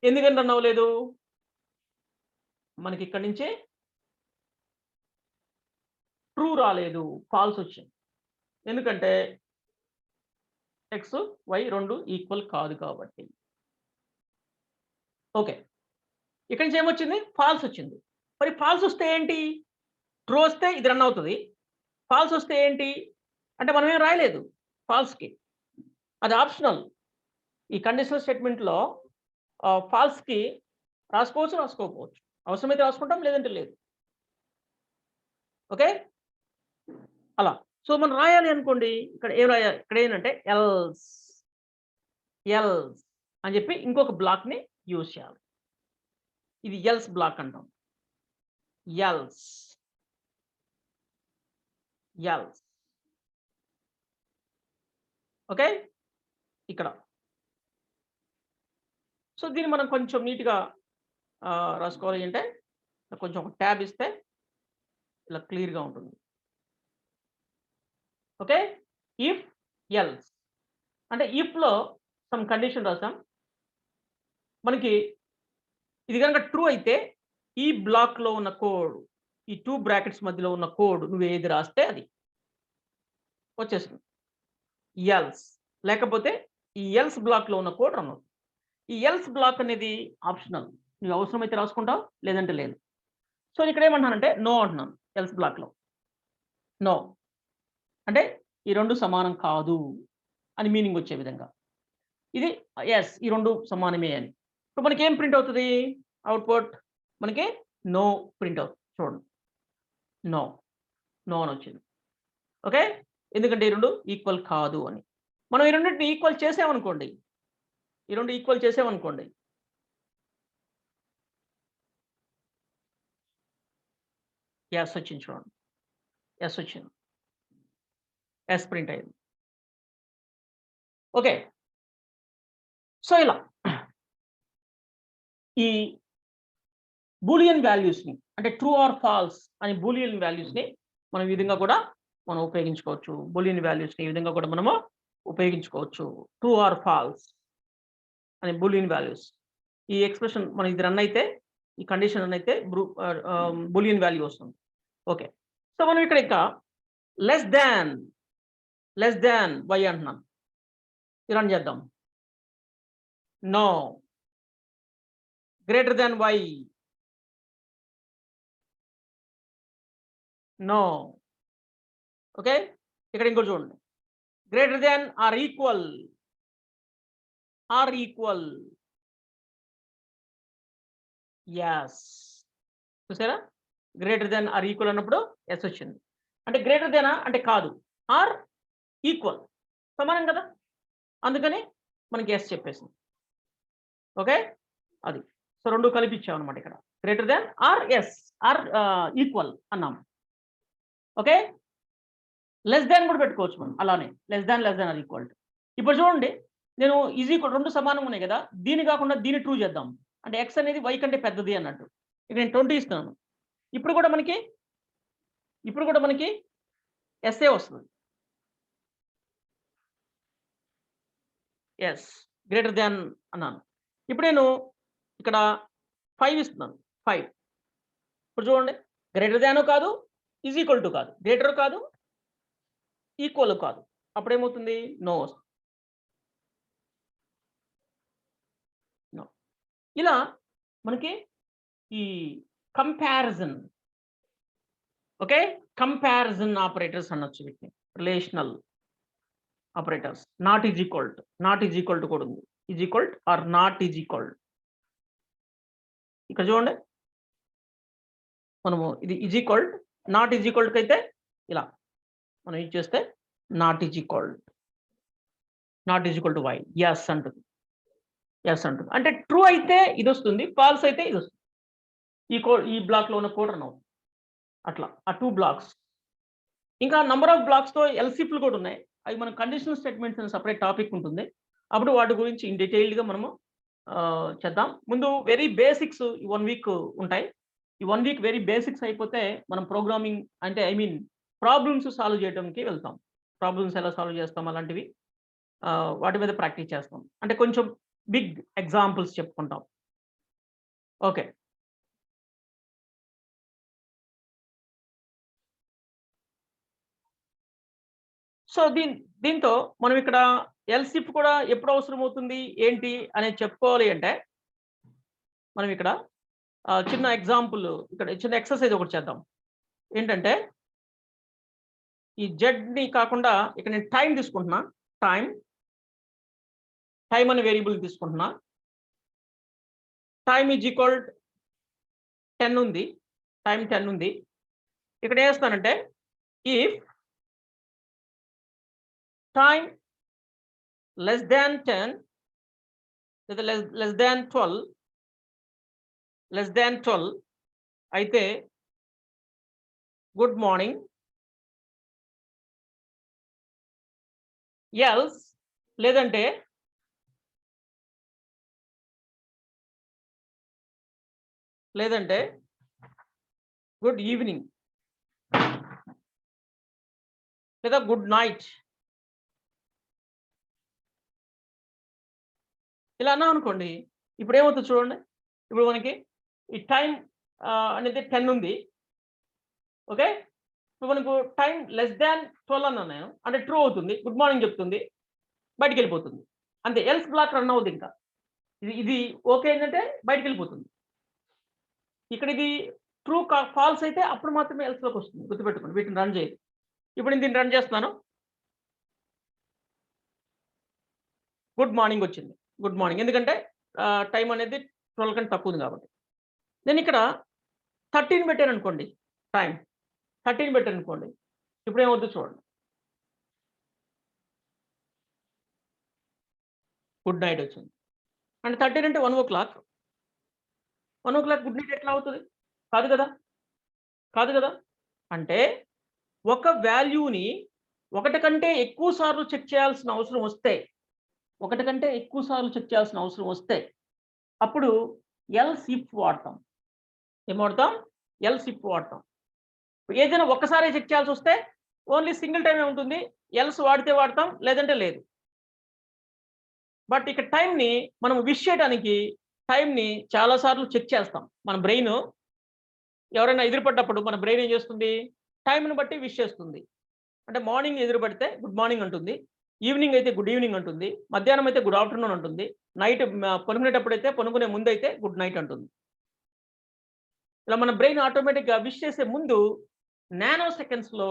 ఎందుకని రన్ అవ్వలేదు? మనకి ఇక్కడి నుంచే ట్రూ రాలేదు. ఫాల్స్ వచ్చింది. ఎందుకంటే ఎక్స్, వై 2 ఈక్వల్ కాదు కాబట్టి. ఓకే. ఇక్కడి నుంచి ఏమొచ్చింది? ఫాల్స్ వచ్చింది. మరి ఫాల్స్ వస్తే ఏంటి? ట్రూ వస్తే ఇది రన్ అవుతది. ఫాల్స్ వస్తే ఏంటి? అంటే మనం ఏం రాయలేదు ఫాల్స్‌కి. అది ఆప్షనల్. ఈ కండిషనల్ స్టేట్మెంట్‌లో ఫాల్స్‌కి రాసుకోవచ్చు, రాసుకోకపోవచ్చు. అవసరమైతే రాసుకుంటాం లేదంటే లేదు. ఓకే. అలా. సో మనం రాయాలి అనుకోండి ఇక్కడ ఏం రాయాలి? ఇక్కడ ఏంటంటే ఎల్స్ అని చెప్పి ఇంకొక బ్లాక్‌ని యూజ్ చేయాలి. ఇది ఎల్స్ బ్లాక్ అంటాం. ఎల్స్. ఓకే. ఇక్కడ. సో దీన్ని మనం కొంచెం నీట్‌గా రాసుకోవాలి అంటే కొంచెం ఒక ట్యాబ్ ఇస్తే ఇలా క్లియర్‌గా ఉంటుంది. ఓకే. ఇఫ్ ఎల్స్ అంటే ఇఫ్‌లో సమ్ కండిషన్ రాసాం. మనకి ఇది గనుక ట్రూ అయితే ఈ బ్లాక్‌లో ఉన్న కోడ్, ఈ 2 బ్రాకెట్స్ మధ్యలో ఉన్న కోడ్ నువ్వు ఏది రాస్తే అది వచ్చేస్తుంది. ఎల్స్ లేకపోతే ఈ ఎల్స్ బ్లాక్‌లో ఉన్న కోడ్ రన్ అవుతుంది. ఈ ఎల్స్ బ్లాక్ అనేది ఆప్షనల్. నువ్వు అవసరమైతే రాసుకుంటావు లేదంటే లేదు. సో ఇక్కడ ఏమంటున్నానంటే నో అంటున్నాను ఎల్స్ బ్లాక్‌లో. నో అంటే ఈ 2 సమానం కాదు అని మీనింగ్ వచ్చే విధంగా. ఇది యెస్ ఈ 2 సమానమే అని. ఇప్పుడు మనకేం ప్రింట్ అవుతది? అవుట్‌పుట్ మనకి నో ప్రింట్ అవుతుంది. చూడండి. నో అని వచ్చింది. ఓకే. ఎందుకంటే ఈ 2 ఈక్వల్ కాదు అని. మనం ఈ రెండిటిని ఈక్వల్ చేసామనుకోండి. యెస్ వచ్చింది చూడండి. యెస్ వచ్చింది. యెస్ ప్రింట్ అయింది. ఓకే. సో ఇలా ఈ బూలియన్ వాల్యూస్‌ని అంటే ట్రూ ఆర్ ఫాల్స్ అనే బూలియన్ వాల్యూస్‌ని మనం ఈ విధంగా కూడా మనం ఉపయోగించుకోవచ్చు. బూలియన్ వాల్యూస్‌ని ఈ విధంగా కూడా మనము ఉపయోగించుకోవచ్చు. ట్రూ ఆర్ ఫాల్స్ అనే బూలియన్ వాల్యూస్. ఈ ఎక్స్‌ప్రెషన్ మనం ఇది రన్ అయితే ఈ కండిషన్ రన్ అయితే బూలియన్ వాల్యూ వస్తుంది. ఓకే. సో మనం ఇక్కడ ఇంకా లెస్ థాన్ వై అంటున్నాం. ఇది రన్ చేద్దాం. No. Greater than Y. No. Okay. ఇక్కడ ఇంకోటి చూడండి. Greater than or equal. Yes. చూసారా? గ్రేటర్ దెన్ ఆర్ ఈక్వల్ అన్నప్పుడు ఎస్ వచ్చింది. అంటే గ్రేటర్ దెనా అంటే కాదు. ఆర్ ఈక్వల్ సమానం కదా! అందుకని మనకి ఎస్ చెప్పేసింది. ఓకే. అది. సో 2 కలిపి ఇచ్చామన్నమాట ఇక్కడ. Greater than or is or equal అన్నాం. ఓకే. లెస్ దాన్ కూడా పెట్టుకోవచ్చు మనం అలానే. Less than or equal to. ఇప్పుడు చూడండి, నేను ఈజ్ ఈక్వల్ 2 సమానంగా ఉన్నాయి కదా! దీన్ని కాకుండా దీన్ని ట్రూ చేద్దాం. అంటే x అనేది y కంటే పెద్దది అన్నట్టు. ఇక్కడ నేను 20 ఇస్తున్నాను. ఇప్పుడు కూడా మనకి ఎస్ఏ వస్తుంది. యెస్. గ్రేటర్ దాన్ అన్నాను. ఇప్పుడు నేను ఇక్కడ 5 ఇస్తున్నాను. 5. ఇప్పుడు చూడండి, గ్రేటర్ దాన్ కాదు, ఈజ్ ఈక్వల్ టు కాదు. గ్రేటర్ కాదు, ఈక్వల్ కాదు. అప్పుడేమవుతుంది? నో వస్తుంది. నో. ఇలా మనకి ఈ కంపారిజన్, ఓకే, కంపారిజన్ ఆపరేటర్స్ అనొచ్చు వీటిని. Relational operators. Not is equal to కూడా ఉంది. Is equal or not is equal. ఇక్కడ చూడండి, మనము ఇది is equal, not is equal అయితే ఇలా మనం ఇది చేస్తే not is equal to Y. Yes అంటుంది. అంటే ట్రూ అయితే ఇది వస్తుంది, ఫాల్స్ అయితే ఇది వస్తుంది. ఈ బ్లాక్‌లో ఉన్న కోడ్ రన్ అవుతుంది. అట్లా ఆ 2 బ్లాక్స్. ఇంకా నంబర్ ఆఫ్ బ్లాక్స్‌తో ఎల్‌సిఫ్‌లు కూడా ఉన్నాయి. అవి మనం కండిషనల్ స్టేట్మెంట్స్ అని సెపరేట్ టాపిక్ ఉంటుంది. అప్పుడు వాటి గురించి ఇన్ డీటెయిల్డ్‌గా మనము చేద్దాం. ముందు వెరీ బేసిక్స్ ఈ 1 వీక్ ఉంటాయి. ఈ 1 వీక్ వెరీ బేసిక్స్ అయిపోతే మనం ప్రోగ్రామింగ్ అంటే ప్రాబ్లమ్స్ సాల్వ్ చేయడానికి వెళ్తాం. ప్రాబ్లమ్స్ ఎలా సాల్వ్ చేస్తాం అలాంటివి వాటి మీద ప్రాక్టీస్ చేస్తాం. అంటే కొంచెం బిగ్ ఎగ్జాంపుల్స్ చెప్పుకుంటాం. ఓకే. సో దీంతో మనం ఇక్కడ ఎల్‌సిఫ్ కూడా ఎప్పుడు అవసరం అవుతుంది, ఏంటి అనేది చెప్పుకోవాలి అంటే, మనం ఇక్కడ చిన్న ఎగ్జాంపుల్, ఇక్కడ చిన్న ఎక్సర్సైజ్ ఒకటి చేద్దాం. ఏంటంటే, ఈ జెడ్‌ని కాకుండా ఇక్కడ నేను టైం తీసుకుంటున్నా. టైం అనే వేరియబుల్ తీసుకుంటున్నా. టైమ్ ఈజ్ ఈక్వల్ 10 ఉంది. టైం 10 ఉంది. ఇక్కడ ఏం చేస్తానంటే, ఇఫ్ టైమ్ లెస్ దాన్ 10 లేదా లెస్ దాన్ 12 అయితే గుడ్ మార్నింగ్. ఎల్స్ లేదంటే గుడ్ ఈవినింగ్ లేదా గుడ్ నైట్ ఇలా అన్నాం అనుకోండి. ఇప్పుడు ఏమవుతుంది చూడండి. ఇప్పుడు మనకి ఈ టైం అనేది 10 ఉంది. ఓకే. ఇప్పుడు మనకు టైం లెస్ దాన్ 12 అన్నాను నేను. అంటే ట్రూ అవుతుంది. గుడ్ మార్నింగ్ చెప్తుంది. బయటికెళ్ళిపోతుంది. అంతే. ఎల్స్ బ్లాక్ రన్ అవ్వదు ఇంకా. ఇది ఓకే ఏంటంటే బయటికెళ్ళిపోతుంది. ఇక్కడ ఇది ట్రూ ఫాల్స్ అయితే అప్పుడు మాత్రమే ఎల్స్‌లోకి వస్తుంది. గుర్తుపెట్టుకోండి. వీటిని రన్ చేయదు. ఇప్పుడు నేను దీన్ని రన్ చేస్తున్నాను. గుడ్ మార్నింగ్ వచ్చింది. Good morning. ఎందుకంటే టైం అనేది 12 కంటే తక్కువ ఉంది కాబట్టి. నేను ఇక్కడ 13 పెట్టాననుకోండి టైం. 13 పెట్టాననుకోండి. ఇప్పుడు ఏమవుద్దో చూడండి. గుడ్ నైట్ వచ్చింది. అంటే 13 అంటే 1:00. 1:00 గుడ్ నైట్ ఎట్లా అవుతది? కాదు కదా! అంటే ఒక వాల్యూని ఒకటి కంటే ఎక్కువ సార్లు చెక్ చేయాల్సిన అవసరం వస్తే అప్పుడు ఎల్స్ ఇఫ్ వాడతాం. ఏం వాడతాం? ఎల్స్ ఇఫ్ వాడతాం. ఏదైనా ఒక్కసారే చెక్ చేయాల్సొస్తే ఓన్లీ సింగిల్ టైమే ఉంటుంది. ఎల్స్ వాడితే వాడతాం, లేదంటే లేదు. బట్ ఇక్కడ టైంని మనం విష్ చేయడానికి టైంని చాలా సార్లు చెక్ చేస్తాం. మన బ్రెయిన్ ఎవరైనా ఎదురుపడ్డప్పుడు మన బ్రెయిన్ ఏం చేస్తుంది? టైంని బట్టి విష్ చేస్తుంది. అంటే మార్నింగ్ ఎదురుపడితే గుడ్ మార్నింగ్ అంటుంది. ఈవినింగ్ అయితే గుడ్ ఈవినింగ్ అంటుంది. మధ్యాహ్నం అయితే గుడ్ ఆఫ్టర్‌నూన్ అంటుంది. నైట్ పనుకునేటప్పుడైతే పనుకునే ముందైతే గుడ్ నైట్ అంటుంది. ఇలా మన బ్రెయిన్ ఆటోమేటిక్‌గా విష్ చేసే ముందు నానో సెకండ్స్‌లో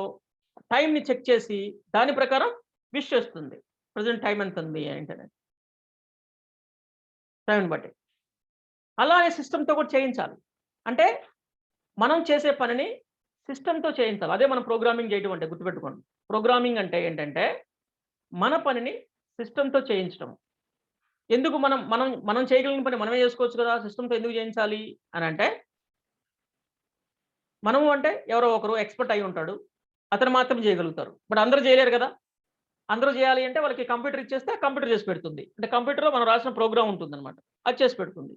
టైంని చెక్ చేసి దాని ప్రకారం విష్ చేస్తుంది. ప్రెజెంట్ టైం ఎంతుంది ఏంటనేది. టైంని బట్టి. అలానే సిస్టమ్‌తో కూడా చేయించాలి. అంటే మనం చేసే పనిని సిస్టమ్‌తో చేయించాలి. అదే మనం ప్రోగ్రామింగ్ చేయడం అంటే గుర్తుపెట్టుకోండి. ప్రోగ్రామింగ్ అంటే ఏంటంటే, మన పనిని సిస్టమ్‌తో చేయించడం. ఎందుకు మనం మనం మనం చేయగలిగిన పని మనమే చేసుకోవచ్చు కదా! సిస్టమ్‌తో ఎందుకు చేయించాలి అనంటే, మనము అంటే ఎవరో ఒకరు ఎక్స్‌పర్ట్ అయ్యి ఉంటాడు. అతను మాత్రమే చేయగలుగుతారు. బట్ అందరూ చేయలేరు కదా! అందరూ చేయాలి అంటే వాళ్ళకి కంప్యూటర్ ఇచ్చేస్తే కంప్యూటర్ చేసి పెడుతుంది. అంటే కంప్యూటర్‌లో మనం రాసిన ప్రోగ్రామ్ ఉంటుందన్నమాట. అది చేసి పెడుతుంది.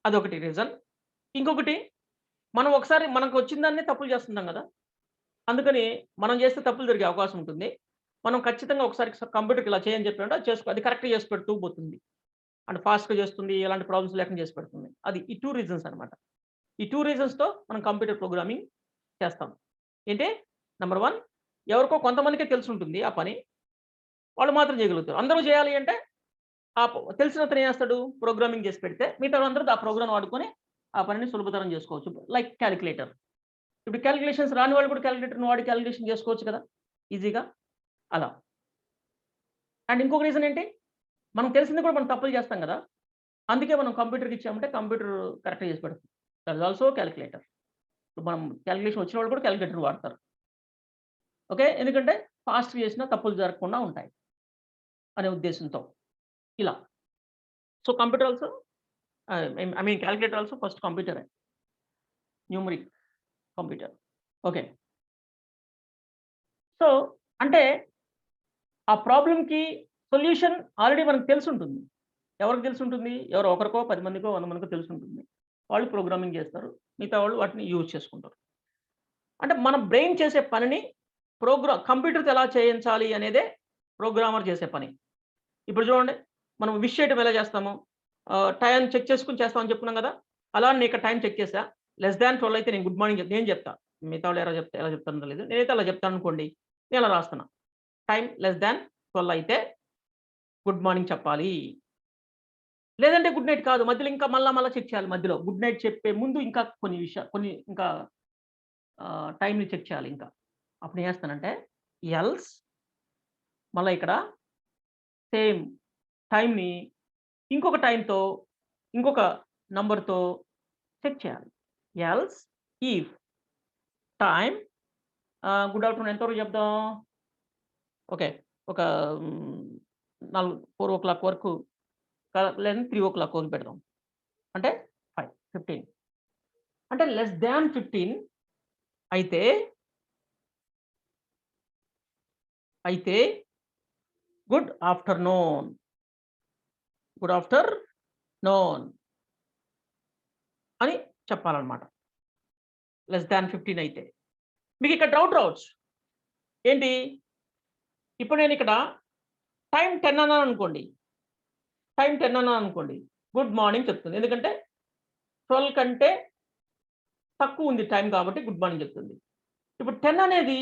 అదొకటి రీజన్. ఇంకొకటి మనం ఒకసారి మనకొచ్చిన దాన్నే తప్పులు చేస్తుంటాం గదా! అందుకని మనం చేస్తే తప్పులు జరిగే అవకాశం ఉంటుంది. మనం ఖచ్చితంగా ఒకసారి కంప్యూటర్‌కి ఇలా చేయని చెప్పామంటే అది అది కరెక్ట్‌గా చేసి పెడుతూ పోతుంది. అంటే ఫాస్ట్‌గా చేస్తుంది. ఎలాంటి ప్రాబ్లమ్స్ లేకుండా చేసి పెడుతుంది. అది ఈ 2 రీజన్స్ అన్నమాట. ఈ 2 రీజన్స్‌తో మనం కంప్యూటర్ ప్రోగ్రామింగ్ చేస్తాం. ఏంటి? నంబర్ 1 ఎవరికో కొంతమందికే తెలిసుంటుంది ఆ పని. వాళ్ళు మాత్రం చేయగలుగుతారు. అందరూ చేయాలి అంటే తెలిసినతను ఏం చేస్తాడు? ప్రోగ్రామింగ్ చేసి పెడితే మిగతా వాళ్ళందరూ ఆ ప్రోగ్రామ్ వాడుకొని ఆ పనిని సులభతరం చేసుకోవచ్చు. Like calculator. ఇప్పుడు కాలిక్యులేషన్స్ రాని వాళ్ళు కూడా కాలిక్యులేటర్‌ని వాడి కాలిక్యులేషన్ చేసుకోవచ్చు కదా! ఈజీగా. అలా. అండ్ ఇంకొక రీజన్ ఏంటి? మనకు తెలిసింది కూడా మనం తప్పులు చేస్తాం గదా! అందుకే మనం కంప్యూటర్‌కి ఇచ్చామంటే కంప్యూటర్ కరెక్ట్‌గా చేసి పెడుతుంది. That is also calculator. మనం కాలిక్యులేషన్ వచ్చిన వాళ్ళు కూడా కాలిక్యులేటర్ వాడతారు. ఓకే. ఎందుకంటే ఫాస్ట్‌గా చేసినా తప్పులు జరగకుండా ఉంటాయి అనే ఉద్దేశ్యంతో. ఇలా. So, computer also I mean calculator also first కంప్యూటరే. Numeric computer. ఓకే. సో, అంటే ఆ ప్రాబ్లమ్‌కి సొల్యూషన్ ఆల్రెడీ మనకు తెలిసుంటుంది. ఎవరికి తెలిసుంటుంది? ఎవరో ఒకరికో, 10 మందికో, 100 మందికో తెలిసుంటుంది. వాళ్ళు ప్రోగ్రామింగ్ చేస్తారు. మిగతా వాళ్ళు వాటిని యూజ్ చేసుకుంటారు. అంటే మన బ్రెయిన్ చేసే పనిని కంప్యూటర్‌తో ఎలా చేయించాలి అనేదే ప్రోగ్రామర్ చేసే పని. ఇప్పుడు చూడండి, మనం విష్ చేయడం ఎలా చేస్తాము? టైం చెక్ చేసుకొని చేస్తామని చెప్పుకున్నాం గదా! అలా నేను ఇక్కడ టైం చెక్ చేశా. లెస్ థాన్ 12 అయితే నేను గుడ్ మార్నింగ్ నేను చెప్తా. మిగతా వాళ్ళు ఎలా చెప్తారో తెలీదు. నేనైతే అలా చెప్తాననుకోండి. నేను అలా రాస్తున్నా. టైం లెస్ థాన్ 12 అయితే గుడ్ మార్నింగ్ చెప్పాలి. లేదంటే గుడ్ నైట్ కాదు. మధ్యలో ఇంకా మళ్ళా చెక్ చేయాలి మధ్యలో. గుడ్ నైట్ చెప్పే ముందు ఇంకా కొన్ని ఇంకా టైమ్‌ని చెక్ చేయాలి ఇంకా. అప్పుడు ఏం చేస్తానంటే ఎల్స్ మళ్ళా ఇక్కడ సేమ్ టైమ్‌ని ఇంకొక టైమ్‌తో, ఇంకొక నంబర్‌తో చెక్ చేయాలి. Else if time good afternoon ఎంతవరకు చెప్దాం? ఓకే. ఒక హ్మ్, 4:00 వరకు లేదా 3:00 వరకు పెడదాం. అంటే 5, 15 అంటే లెస్ థాన్ 15 అయితే, అయితే గుడ్ ఆఫ్టర్‌నూన్, గుడ్ ఆఫ్టర్‌నూన్ అని చెప్పాలన్నమాట. లెస్ థాన్ 15 అయితే. మీకిక్కడ డౌట్ రావచ్చు. ఏంటి? ఇప్పుడు నేనిక్కడ టైమ్ 10 అన్నాననుకోండి. టైమ్ 10 అన్నాననుకోండి. గుడ్ మార్నింగ్ చెప్తుంది. ఎందుకంటే 12 కంటే తక్కువుంది టైమ్ కాబట్టి గుడ్ మార్నింగ్ చెప్తుంది. ఇప్పుడు 10 అనేది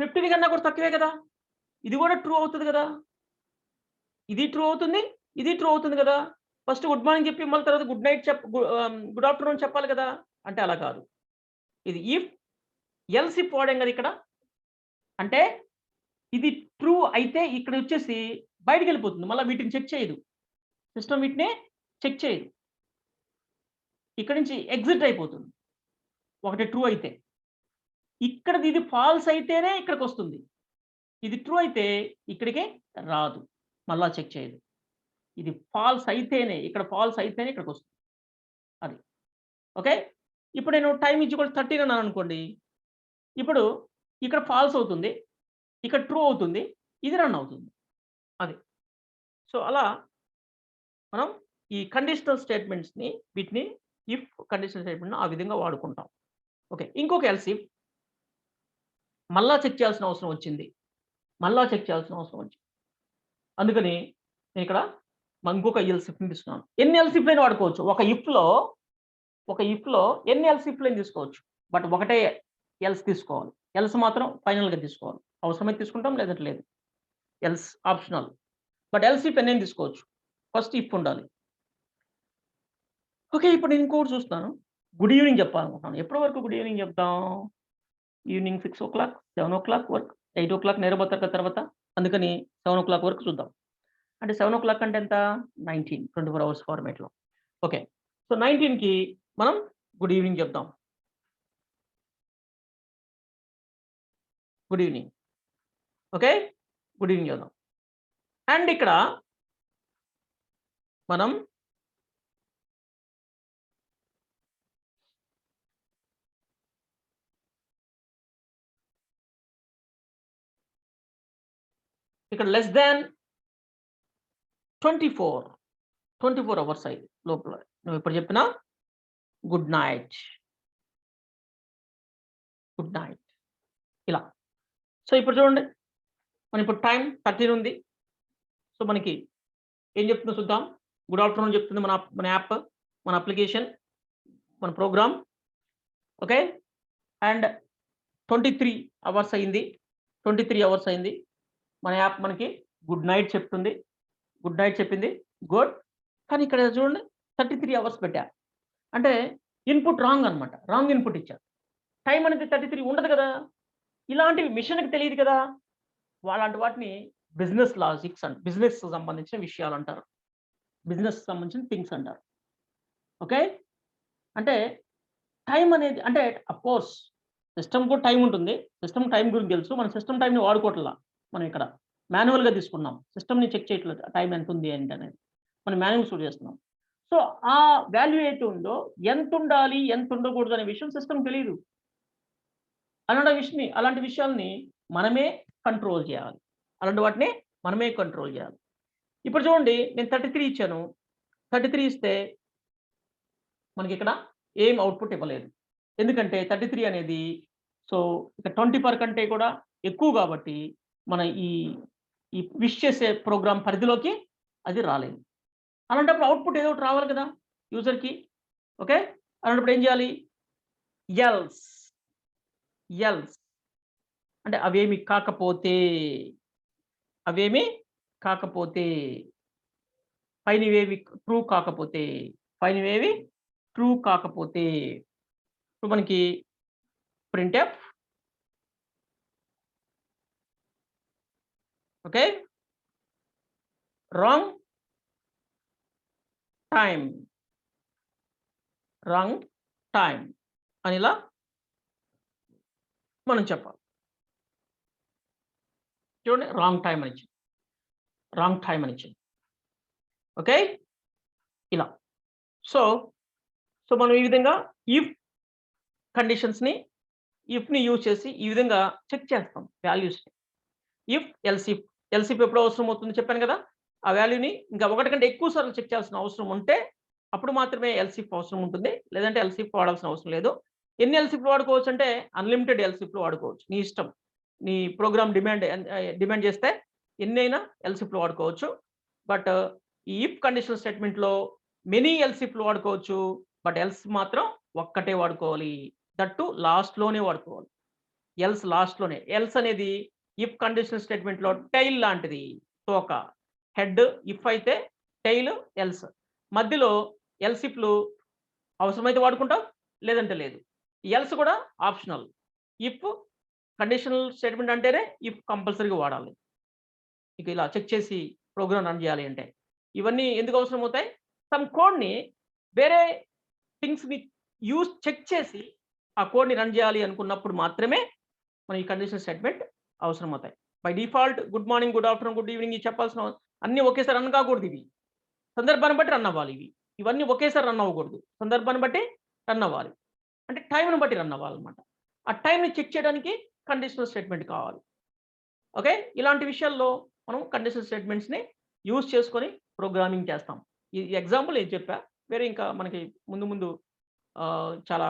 15 కన్నా కూడా తక్కువే గదా! ఇది గూడా ట్రూ అవుతది గదా! ఇది ట్రూ అవుతుంది. ఇది ట్రూ అవుతుంది గదా! ఫస్ట్ గుడ్ మార్నింగ్ చెప్పి మళ్ళీ తర్వాత గుడ్ నైట్ గుడ్ ఆఫ్టర్‌నూన్ చెప్పాలి గదా! అంటే అలా కాదు. ఇది ఎల్స్ ఇఫ్ వాడాం గదా ఇక్కడ. అంటే ఇది ట్రూ అయితే ఇక్కడొచ్చేసి బయటికెళ్ళిపోతుంది. మళ్ళా వీటిని చెక్ చేయదు. సిస్టమ్ వీటిని చెక్ చేయదు. ఇక్కడి నుంచి ఎగ్జిట్ అయిపోతుంది. ఒకటి ట్రూ అయితే. ఇది ఫాల్స్ అయితేనే ఇక్కడికొస్తుంది. ఇది ట్రూ అయితే ఇక్కడికి రాదు. మళ్ళా చెక్ చేయదు. ఇది ఫాల్స్ అయితేనే ఫాల్స్ అయితేనే ఇక్కడికొస్తుంది. అది. ఓకే. ఇప్పుడు నేను టైమ్ 13 అన్నాననుకోండి. ఇప్పుడు ఇక్కడ ఫాల్స్ అవుతుంది. ఇక్కడ ట్రూ అవుతుంది. ఇది రన్ అవుతుంది. అది. సో, అలా మనం ఈ కండిషనల్ స్టేట్మెంట్స్‌ని వీటిని ఇఫ్ కండిషనల్ స్టేట్మెంట్‌ని ఆ విధంగా వాడుకుంటాం. ఓకే. ఇంకొక ఎల్స్ ఇఫ్ మళ్ళా చెక్ చేయాల్సిన అవసరం వచ్చింది. మళ్ళా చెక్ చేయాల్సిన అవసరం వచ్చింది. అందుకని నేనిక్కడ ఇంకొక ఎల్స్ ఇఫ్‌ని తీసుకున్నాను. ఎన్ని ఎల్స్ ఇఫ్‌లైనా వాడుకోవచ్చు. ఒక ఇఫ్‌లో ఎన్ని ఎల్స్ ఇఫ్‌లైనా తీసుకోవచ్చు. బట్ ఒకటే ఎల్స్ తీసుకోవాలి. ఎల్స్ మాత్రం ఫైనల్‌గా తీసుకోవాలి. అవసరమైతే తీసుకుంటాం లేదంటే లేదు. Else optional. But else if ఎన్నైనా తీసుకోవచ్చు. ఫస్ట్ ఇఫ్ ఉండాలి. ఓకే. ఇప్పుడు నేను ఇంకోటి చూస్తున్నాను. గుడ్ ఈవెనింగ్ చెప్పాలనుకుంటున్నాను. ఎప్పటి వరకు గుడ్ ఈవెనింగ్ చెప్దాం? ఈవినింగ్ 6:00, 7:00 వరకు, 8:00 నిద్రపోతారు కదా తర్వాత. అందుకని 7:00 వరకు చూద్దాం. అంటే 7:00 అంటే ఎంత? 19, 24 అవర్స్ ఫార్మాట్‌లో. ఓకే. సో 19కి మనం గుడ్ ఈవినింగ్ చెప్దాం. Good evening. Okay. Good evening చెప్దాం. అండ్ ఇక్కడ మనం ఇక్కడ లెస్ దాన్ 24 అవర్స్ అయింది లోపల. నువ్వు ఇప్పుడు చెప్పిన గుడ్ నైట్. Good night. ఇలా. సో ఇప్పుడు చూడండి. మనం ఇప్పుడు టైం 13 ఉంది. సో మనకి ఏం చెప్తుందో చూద్దాం. గుడ్ ఆఫ్టర్‌నూన్ చెప్తుంది మన యాప్, మన అప్లికేషన్, మన ప్రోగ్రామ్. ఓకే. అండ్ 23 అవర్స్ అయింది. 23 అవర్స్ అయింది. మన యాప్ మనకి గుడ్ నైట్ చెప్తుంది. గుడ్ నైట్ చెప్పింది. గుడ్. కానీ ఇక్కడ చూడండి 33 అవర్స్ పెట్టా. అంటే ఇన్‌పుట్ రాంగ్ అన్నమాట. రాంగ్ ఇన్‌పుట్ ఇచ్చారు. టైం అనేది 33 ఉండదు కదా! ఇలాంటివి మిషన్‌కి తెలీదు కదా! అలాంటి వాటిని బిజినెస్ లాజిక్స్ బిజినెస్‌కి సంబంధించిన విషయాలంటారు. బిజినెస్‌కి సంబంధించిన థింగ్స్ అంటారు. ఓకే. అంటే టైం అనేది అంటే అఫ్‌కోర్స్ సిస్టమ్‌కు టైం ఉంటుంది. సిస్టమ్ టైం గురించి తెలుసు. మనం సిస్టమ్ టైంని వాడుకోవట్లా. మనం ఇక్కడ మాన్యువల్‌గా తీసుకున్నాం. సిస్టమ్‌ని చెక్ చేయట్లేదు. టైం ఎంతుంది ఏంటనేది. మనం మాన్యువల్ షూట్ చేస్తున్నాం. సో, ఆ వాల్యూ ఏదైతే ఉందో ఎంతుండాలి, ఎంతుండకూడదు అనే విషయం సిస్టమ్‌కి తెలీదు. అలాంటి విషయాల్ని మనమే కంట్రోల్ చేయాలి. అలాంటి వాటిని మనమే కంట్రోల్ చేయాలి. ఇప్పుడు చూడండి నేను 33 ఇచ్చాను. 33 ఇస్తే మనకిక్కడ ఏం అవుట్‌పుట్ ఇవ్వలేదు. ఎందుకంటే 33 అనేది సో, ఇక 20 కంటే కూడా ఎక్కువ కాబట్టి మన ఈ విష్ చేసే ప్రోగ్రామ్ పరిధిలోకి అది రాలేదు. అలాంటప్పుడు అవుట్‌పుట్ ఏదో ఒకటి రావాలి కదా! యూజర్‌కి. ఓకే. అలాంటప్పుడు ఏం చేయాలి? ఎల్స్, ఎల్స్ అంటే అవేమి కాకపోతే, అవేమి కాకపోతే, పైనవేవి ట్రూ కాకపోతే, పైనవేవి ట్రూ కాకపోతే, ఇప్పుడు మనకి printf okay. Wrong time, wrong time అని ఇలా మనం చెప్పాలి. చూడండి రాంగ్ టైమ్ అని ఇచ్చింది. రాంగ్ టైమ్ అని ఇచ్చింది. ఓకే. ఇలా. సో, మనం ఈ విధంగా ఇఫ్ కండిషన్స్‌ని ఇఫ్‌ని యూజ్ చేసి ఈ విధంగా చెక్ చేస్తాం వాల్యూస్‌ని. If, else if. Else if ఎప్పుడు అవసరం అవుతుందో చెప్పాను కదా! ఆ వాల్యూని ఇంకా ఒకటి కంటే ఎక్కువ సార్లు చెక్ చేయాల్సిన అవసరం ఉంటే, అప్పుడు మాత్రమే ఎల్స్ ఇఫ్ అవసరం ఉంటుంది. లేదంటే ఎల్స్ ఇఫ్ వాడాల్సిన అవసరం లేదు. ఎన్ని ఎల్స్ ఇఫ్‌లు వాడుకోవచ్చంటే అన్‌లిమిటెడ్ ఎల్స్ ఇఫ్‌లు వాడుకోవచ్చు. నీ ఇష్టం. నీ ప్రోగ్రామ్ డిమాండ్ చేస్తే ఎన్నైనా ఎల్స్ ఇఫ్‌లు వాడుకోవచ్చు. బట్ ఈ ఇఫ్ కండిషనల్ స్టేట్మెంట్‌లో మెనీ ఎల్స్ ఇఫ్‌లు వాడుకోవచ్చు. బట్ ఎల్స్ మాత్రం ఒక్కటే వాడుకోవాలి. దట్ టూ లాస్ట్‌లోనే వాడుకోవాలి. ఎల్స్ లాస్ట్‌లోనే. ఎల్స్ అనేది ఇఫ్ కండిషనల్ స్టేట్మెంట్‌లో టెయిల్ లాంటిది. తోక. హెడ్ ఇఫ్ అయితే టెయిల్ ఎల్స్. మధ్యలో ఎల్స్ ఇఫ్‌లు అవసరమైతే వాడుకుంటాం. లేదంటే లేదు. ఎల్స్ కూడా ఆప్షనల్. ఇఫ్ కండిషనల్ స్టేట్మెంట్ అంటేనే ఇఫ్ కంపల్సరీగా వాడాలి. ఇక ఇలా చెక్ చేసి ప్రోగ్రామ్ రన్ చేయాలి అంటే. ఇవన్నీ ఎందుకు అవసరమవుతాయి? సమ్ కోడ్‌ని వేరే థింగ్స్‌ని చెక్ చేసి ఆ కోడ్‌ని రన్ చేయాలి అనుకున్నప్పుడు మాత్రమే మనం ఈ కండిషనల్ స్టేట్మెంట్ అవసరమవుతాయి. By default good morning, good afternoon, good evening ఇవి చెప్పాల్సిన అన్నీ ఒకేసారి రన్ కాకూడదు ఇవి. సందర్భాన్ని బట్టి రన్ అవ్వాలి ఇవి. ఇవన్నీ ఒకేసారి రన్ అవ్వకూడదు. సందర్భాన్ని బట్టి రన్ అవ్వాలి. అంటే టైమ్‌ని బట్టి రన్ అవ్వాలన్నమాట. ఆ టైమ్‌ని చెక్ చేయడానికి కండిషనల్ స్టేట్మెంట్ కావాలి. ఓకే. ఇలాంటి విషయాల్లో మనం కండిషనల్ స్టేట్మెంట్స్‌ని యూజ్ చేసుకొని ప్రోగ్రామింగ్ చేస్తాం. ఈ ఎగ్జాంపుల్ ఇది చెప్పా. వేరే ఇంకా మనకి ముందు ముందు చాలా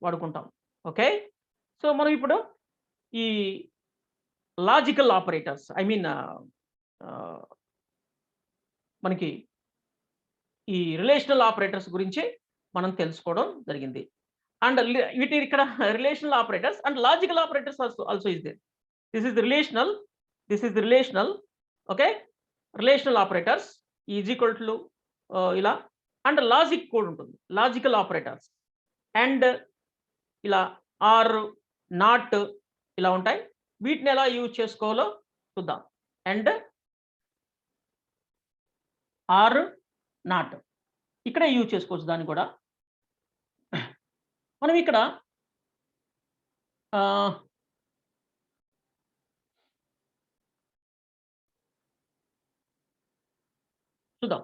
వాడుకుంటాం. ఓకే. సో, మనం ఇప్పుడు ఈ లాజికల్ ఆపరేటర్స్ ఐ మీన్ ఆహ్, మనకి ఈ రిలేషనల్ ఆపరేటర్స్ గురించి మనం తెలుసుకోవడం జరిగింది. అండ్ వీటి ఇక్కడ relational operators and logical operators also is there. This is relational, this is relational. Okay. Relational operators is equal to ఇలా అండ్ లాజిక్ కూడా ఉంటుంది. లాజికల్ ఆపరేటర్స్ అండ్ ఇలా ఆర్, నాట్ ఇలా ఉంటాయి. వీటిని ఎలా యూజ్ చేసుకోవాలో చూద్దాం. And, or, not. ఇక్కడే యూజ్ చేసుకోవచ్చు దాన్ని కూడా. మనం ఇక్కడ చూద్దాం.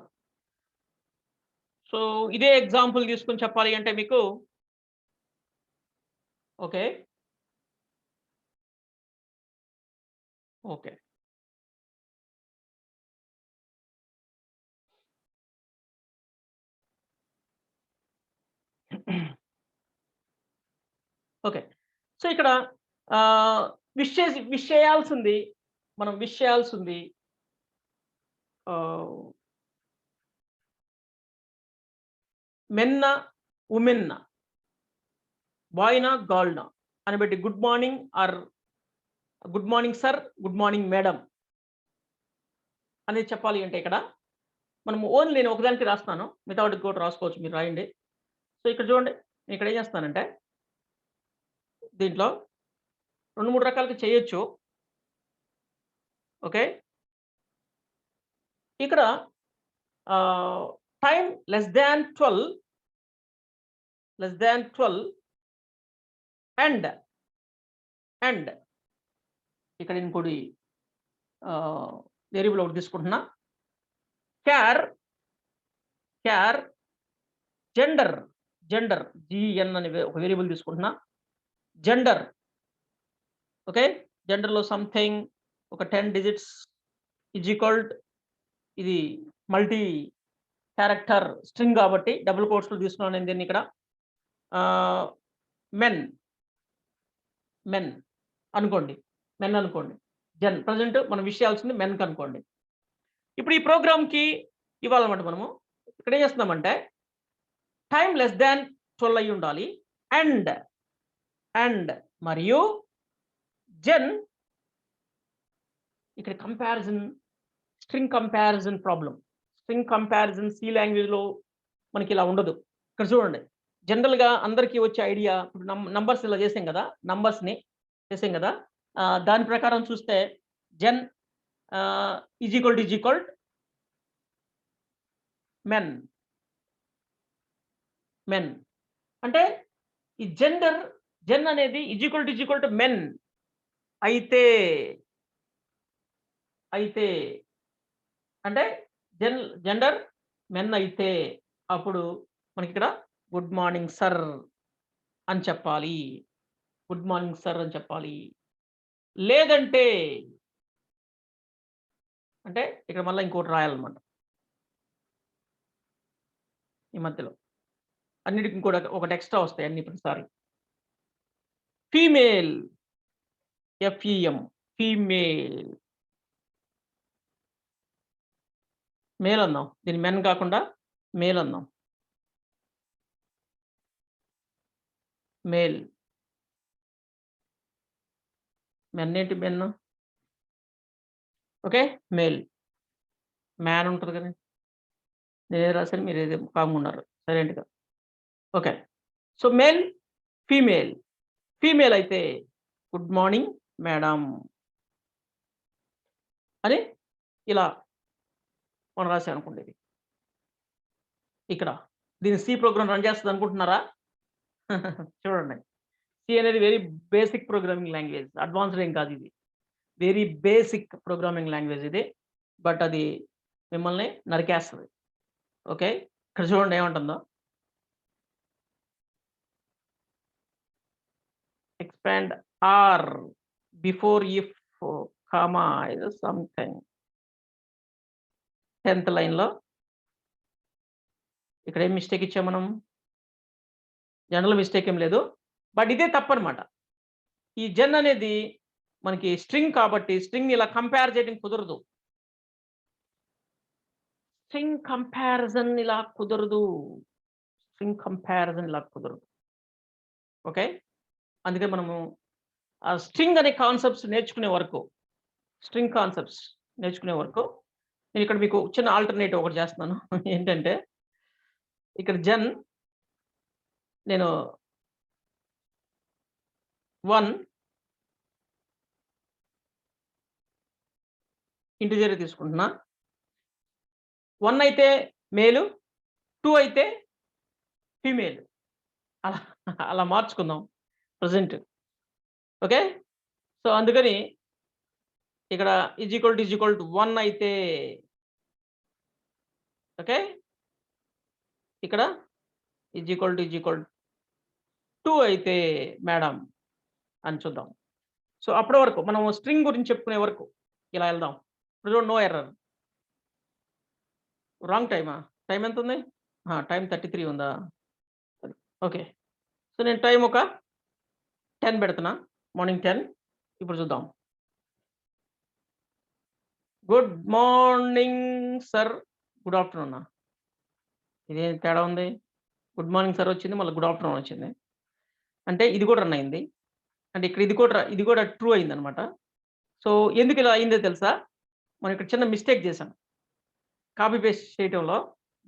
సో, ఇదే ఎగ్జాంపుల్ తీసుకొని చెప్పాలి అంటే మీకు ఓకే. ఓకే. ఓకే. సో, ఇక్కడ విష్ చేయాల్సింది మనం విష్ చేయాల్సింది ఆహ్, మెన్నా, వుమెన్నా, బాయ్‌నా, గర్ల్‌నా అని బట్టి good morning or good morning sir, good morning madam అనేది చెప్పాలి అంటే ఇక్కడ మనము ఓన్లీ నేను ఒకదానికి రాస్తున్నాను. మిగతా వాటికి కూడా రాసుకోవచ్చు. మీరు రాయండి. సో, ఇక్కడ చూడండి. నేను ఇక్కడ ఏం చేస్తున్నానంటే దీంట్లో 2, 3 రకాలుగా చేయొచ్చు. ఓకే. ఇక్కడ ఆహ్, time less than 12 and, and ఇక్కడ ఇంకోటి వేరియబుల్ ఒకటి తీసుకుంటున్నా. క్యార్, క్యార్ జెండర్, జెండర్ జీఎన్ అనే ఒక వేరియబుల్ తీసుకుంటున్నా. Gender okay. జెండర్‌లో సంథింగ్ ఒక 10 డిజిట్స్ ఈజ్ ఈక్వల్డ్ ఇది మల్టీ క్యారెక్టర్ స్ట్రింగ్ కాబట్టి డబుల్ కోట్స్‌లో తీసుకున్నాను నేను దీన్ని ఇక్కడ. ఆహ్, మెన్, మెన్ అనుకోండి. మెన్ అనుకోండి. ప్రెజెంట్ మనం విష్ చేయాల్సింది మెన్‌కి అనుకోండి. ఇప్పుడు ఈ ప్రోగ్రామ్‌కి ఇవ్వాలన్నమాట మనము. ఇక్కడ ఏం చేస్తున్నామంటే టైమ్ లెస్ థాన్ 12 అయ్యి ఉండాలి. అండ్, అండ్ మరియు జెన్ ఇక్కడ comparison string comparison problem. String comparison C లాంగ్వేజ్‌లో మనకి ఇలా ఉండదు. ఇక్కడ చూడండి. జనరల్‌గా అందరికీ వచ్చే ఐడియా ఇప్పుడు నంబర్స్ ఇలా చేసాం కదా! నంబర్స్‌ని చేసాం కదా! దాని ప్రకారం చూస్తే జెన్ ఈజ్ ఈక్వల్డ్ మెన్, మెన్ అంటే ఈ జెన్ అనేది ఈజ్ ఈక్వల్ టు మెన్ అయితే, అయితే అంటే జెండర్ మెన్ అయితే అప్పుడు మనకిక్కడ గుడ్ మార్నింగ్ సర్ అని చెప్పాలి. గుడ్ మార్నింగ్ సర్ అని చెప్పాలి. లేదంటే అంటే ఇక్కడ మళ్ళా ఇంకోటి రాయాలన్నమాట. ఈ మధ్యలో. అన్నిటికి ఇంకోటి ఒకటి ఎక్స్‌ట్రా వస్తాయి అన్ని ప్రతిసారి. Female ఎఫ్ఈఎం female. మేల్ అందాం. దీన్ని మెన్ కాకుండా మేల్ అందాం. మేల్. మెన్ ఏంటి మెన్? ఓకే. మేల్. మ్యాన్ ఉంటది కదండీ. నేనేది రాసాను మీరేదో కామ్‌గా ఉన్నారు సైలెంట్‌గా. Okay. So, male, female. Female అయితే గుడ్ మార్నింగ్ మేడమ్ అని ఇలా మనం రాసామనుకోండి ఇది. ఇక్కడ దీన్ని సి ప్రోగ్రామ్ రన్ చేస్తది అనుకుంటున్నారా? చూడండి. సి అనేది very basic programming language. Advanced ఏం కాదు ఇది. వెరీ బేసిక్ ప్రోగ్రామింగ్ లాంగ్వేజ్ ఇది. బట్ అది మిమ్మల్ని నరికేస్తది. ఓకే. ఇక్కడ చూడండి ఏమంటుందో. Expand or before if comma ఏదో సంథింగ్ 10థ్ లైన్‌లో ఇక్కడ ఏం మిస్టేక్ ఇచ్చాం మనం? జనరల్ మిస్టేక్ ఏం లేదు. బట్ ఇదే తప్పనమాట. ఈ జెన్ అనేది మనకి స్ట్రింగ్ కాబట్టి స్ట్రింగ్‌ని ఇలా కంపేర్ చేయడం కుదరదు. స్ట్రింగ్ కంపారిజన్ ఇలా కుదరదు. స్ట్రింగ్ కంపారిజన్ ఇలా కుదరదు. ఓకే. అందుకే మనము ఆ స్ట్రింగ్ అనే కాన్సెప్ట్స్ నేర్చుకునే వరకు, స్ట్రింగ్ కాన్సెప్ట్స్ నేర్చుకునే వరకు నేను ఇక్కడ మీకు చిన్న ఆల్టర్‌నేటివ్ ఒకటి చేస్తున్నాను. ఏంటంటే ఇక్కడ నేను 1 ఇంటిజరే తీసుకుంటున్నా. 1 అయితే మేలు, 2 అయితే ఫీమేల్. అలా అలా మార్చుకుందాం ప్రెజెంట్. ఓకే. సో, అందుకని ఇక్కడ ఈజ్ ఈక్వల్ టు 1 అయితే ఓకే. ఇక్కడ ఈజ్ ఈక్వల్ టు 2 అయితే మేడం అని చూద్దాం. సో, అప్పటి వరకు మనం స్ట్రింగ్ గురించి చెప్పుకునే వరకు ఇలా ఎళ్దాం. ఇప్పుడు చూడండి, నో ఎర్రర్. రాంగ్ టైమా? టైమ్ ఎంతుంది? టైమ్ 33 ఉందా? ఓకే. సో, నేను టైమ్ ఒక 10 పెడుతున్నా. మార్నింగ్ 10. ఇప్పుడు చూద్దాం. Good morning sir. గుడ్ ఆఫ్టర్‌నూనా? ఇదేం తేడా ఉంది? గుడ్ మార్నింగ్ సర్ వచ్చింది. మళ్ళీ గుడ్ ఆఫ్టర్‌నూన్ వచ్చింది. అంటే ఇది కూడా రన్ అయింది. అంటే ఇక్కడ ఇది కూడా ట్రూ అయిందనమాట. సో, ఎందుకు ఇలా అయిందో తెలుసా? మనం ఇక్కడ చిన్న మిస్టేక్ చేశాం. కాపీ పేస్ట్ చేయటంలో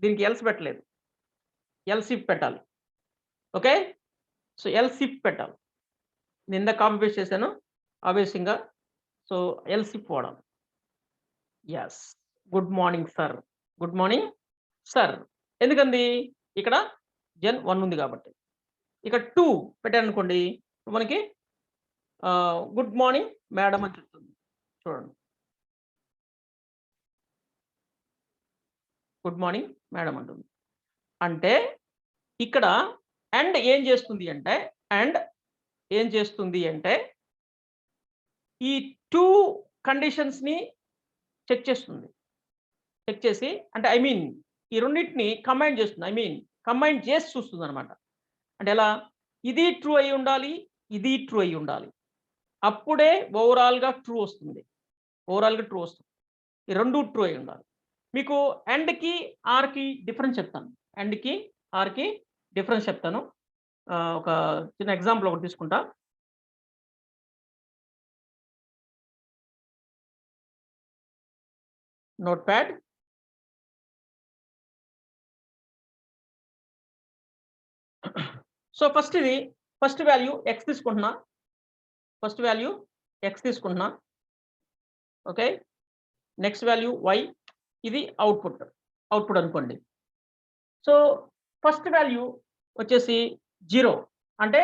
దీనికి ఎల్స్ పెట్టలేదు. ఎల్స్ ఇఫ్ పెట్టాలి. ఓకే. సో, ఎల్స్ ఇఫ్ పెట్టాలి. నేను ఇందాక కాపీ పేస్ట్ చేశాను. ఆవేశంగా. సో, ఎల్స్ ఇఫ్ వాడాలి. Yes. Good morning sir. Good morning sir. ఎందుకంది? ఇక్కడ జెన్ 1 ఉంది కాబట్టి. ఇక్కడ 2 పెట్టాననుకోండి, మనకి గుడ్ మార్నింగ్ మేడం అని చెప్తుంది. చూడండి. గుడ్ మార్నింగ్ మేడం అంటుంది. అంటే ఇక్కడ అండ్ ఏం చేస్తుంది అంటే ఈ 2 కండిషన్స్‌ని చెక్ చేస్తుంది. చెక్ చేసి అంటే ఈ రెండిటిని కంబైన్ చేస్తుంది. కంబైన్ చేసి చూస్తుందనమాట. అంటే ఎలా? ఇది ట్రూ అయ్యి ఉండాలి. ఇది ట్రూ అయ్యి ఉండాలి. అప్పుడే ఓవరాల్‌గా ట్రూ వస్తుంది. ఈ 2 ట్రూ అయ్యి ఉండాలి. మీకు అండ్‌కి, ఆర్‌కి డిఫరెన్స్ చెప్తాను. అండ్‌కి, ఆర్‌కి డిఫరెన్స్ చెప్తాను. ఒక చిన్న ఎగ్జాంపుల్ ఒకటి తీసుకుంటా. Notepad. So, first value X తీసుకుంటున్నా. ఓకే. Next value Y. ఇది అవుట్‌పుట్ అనుకోండి. సో, ఫస్ట్ వాల్యూ వచ్చేసి 0. అంటే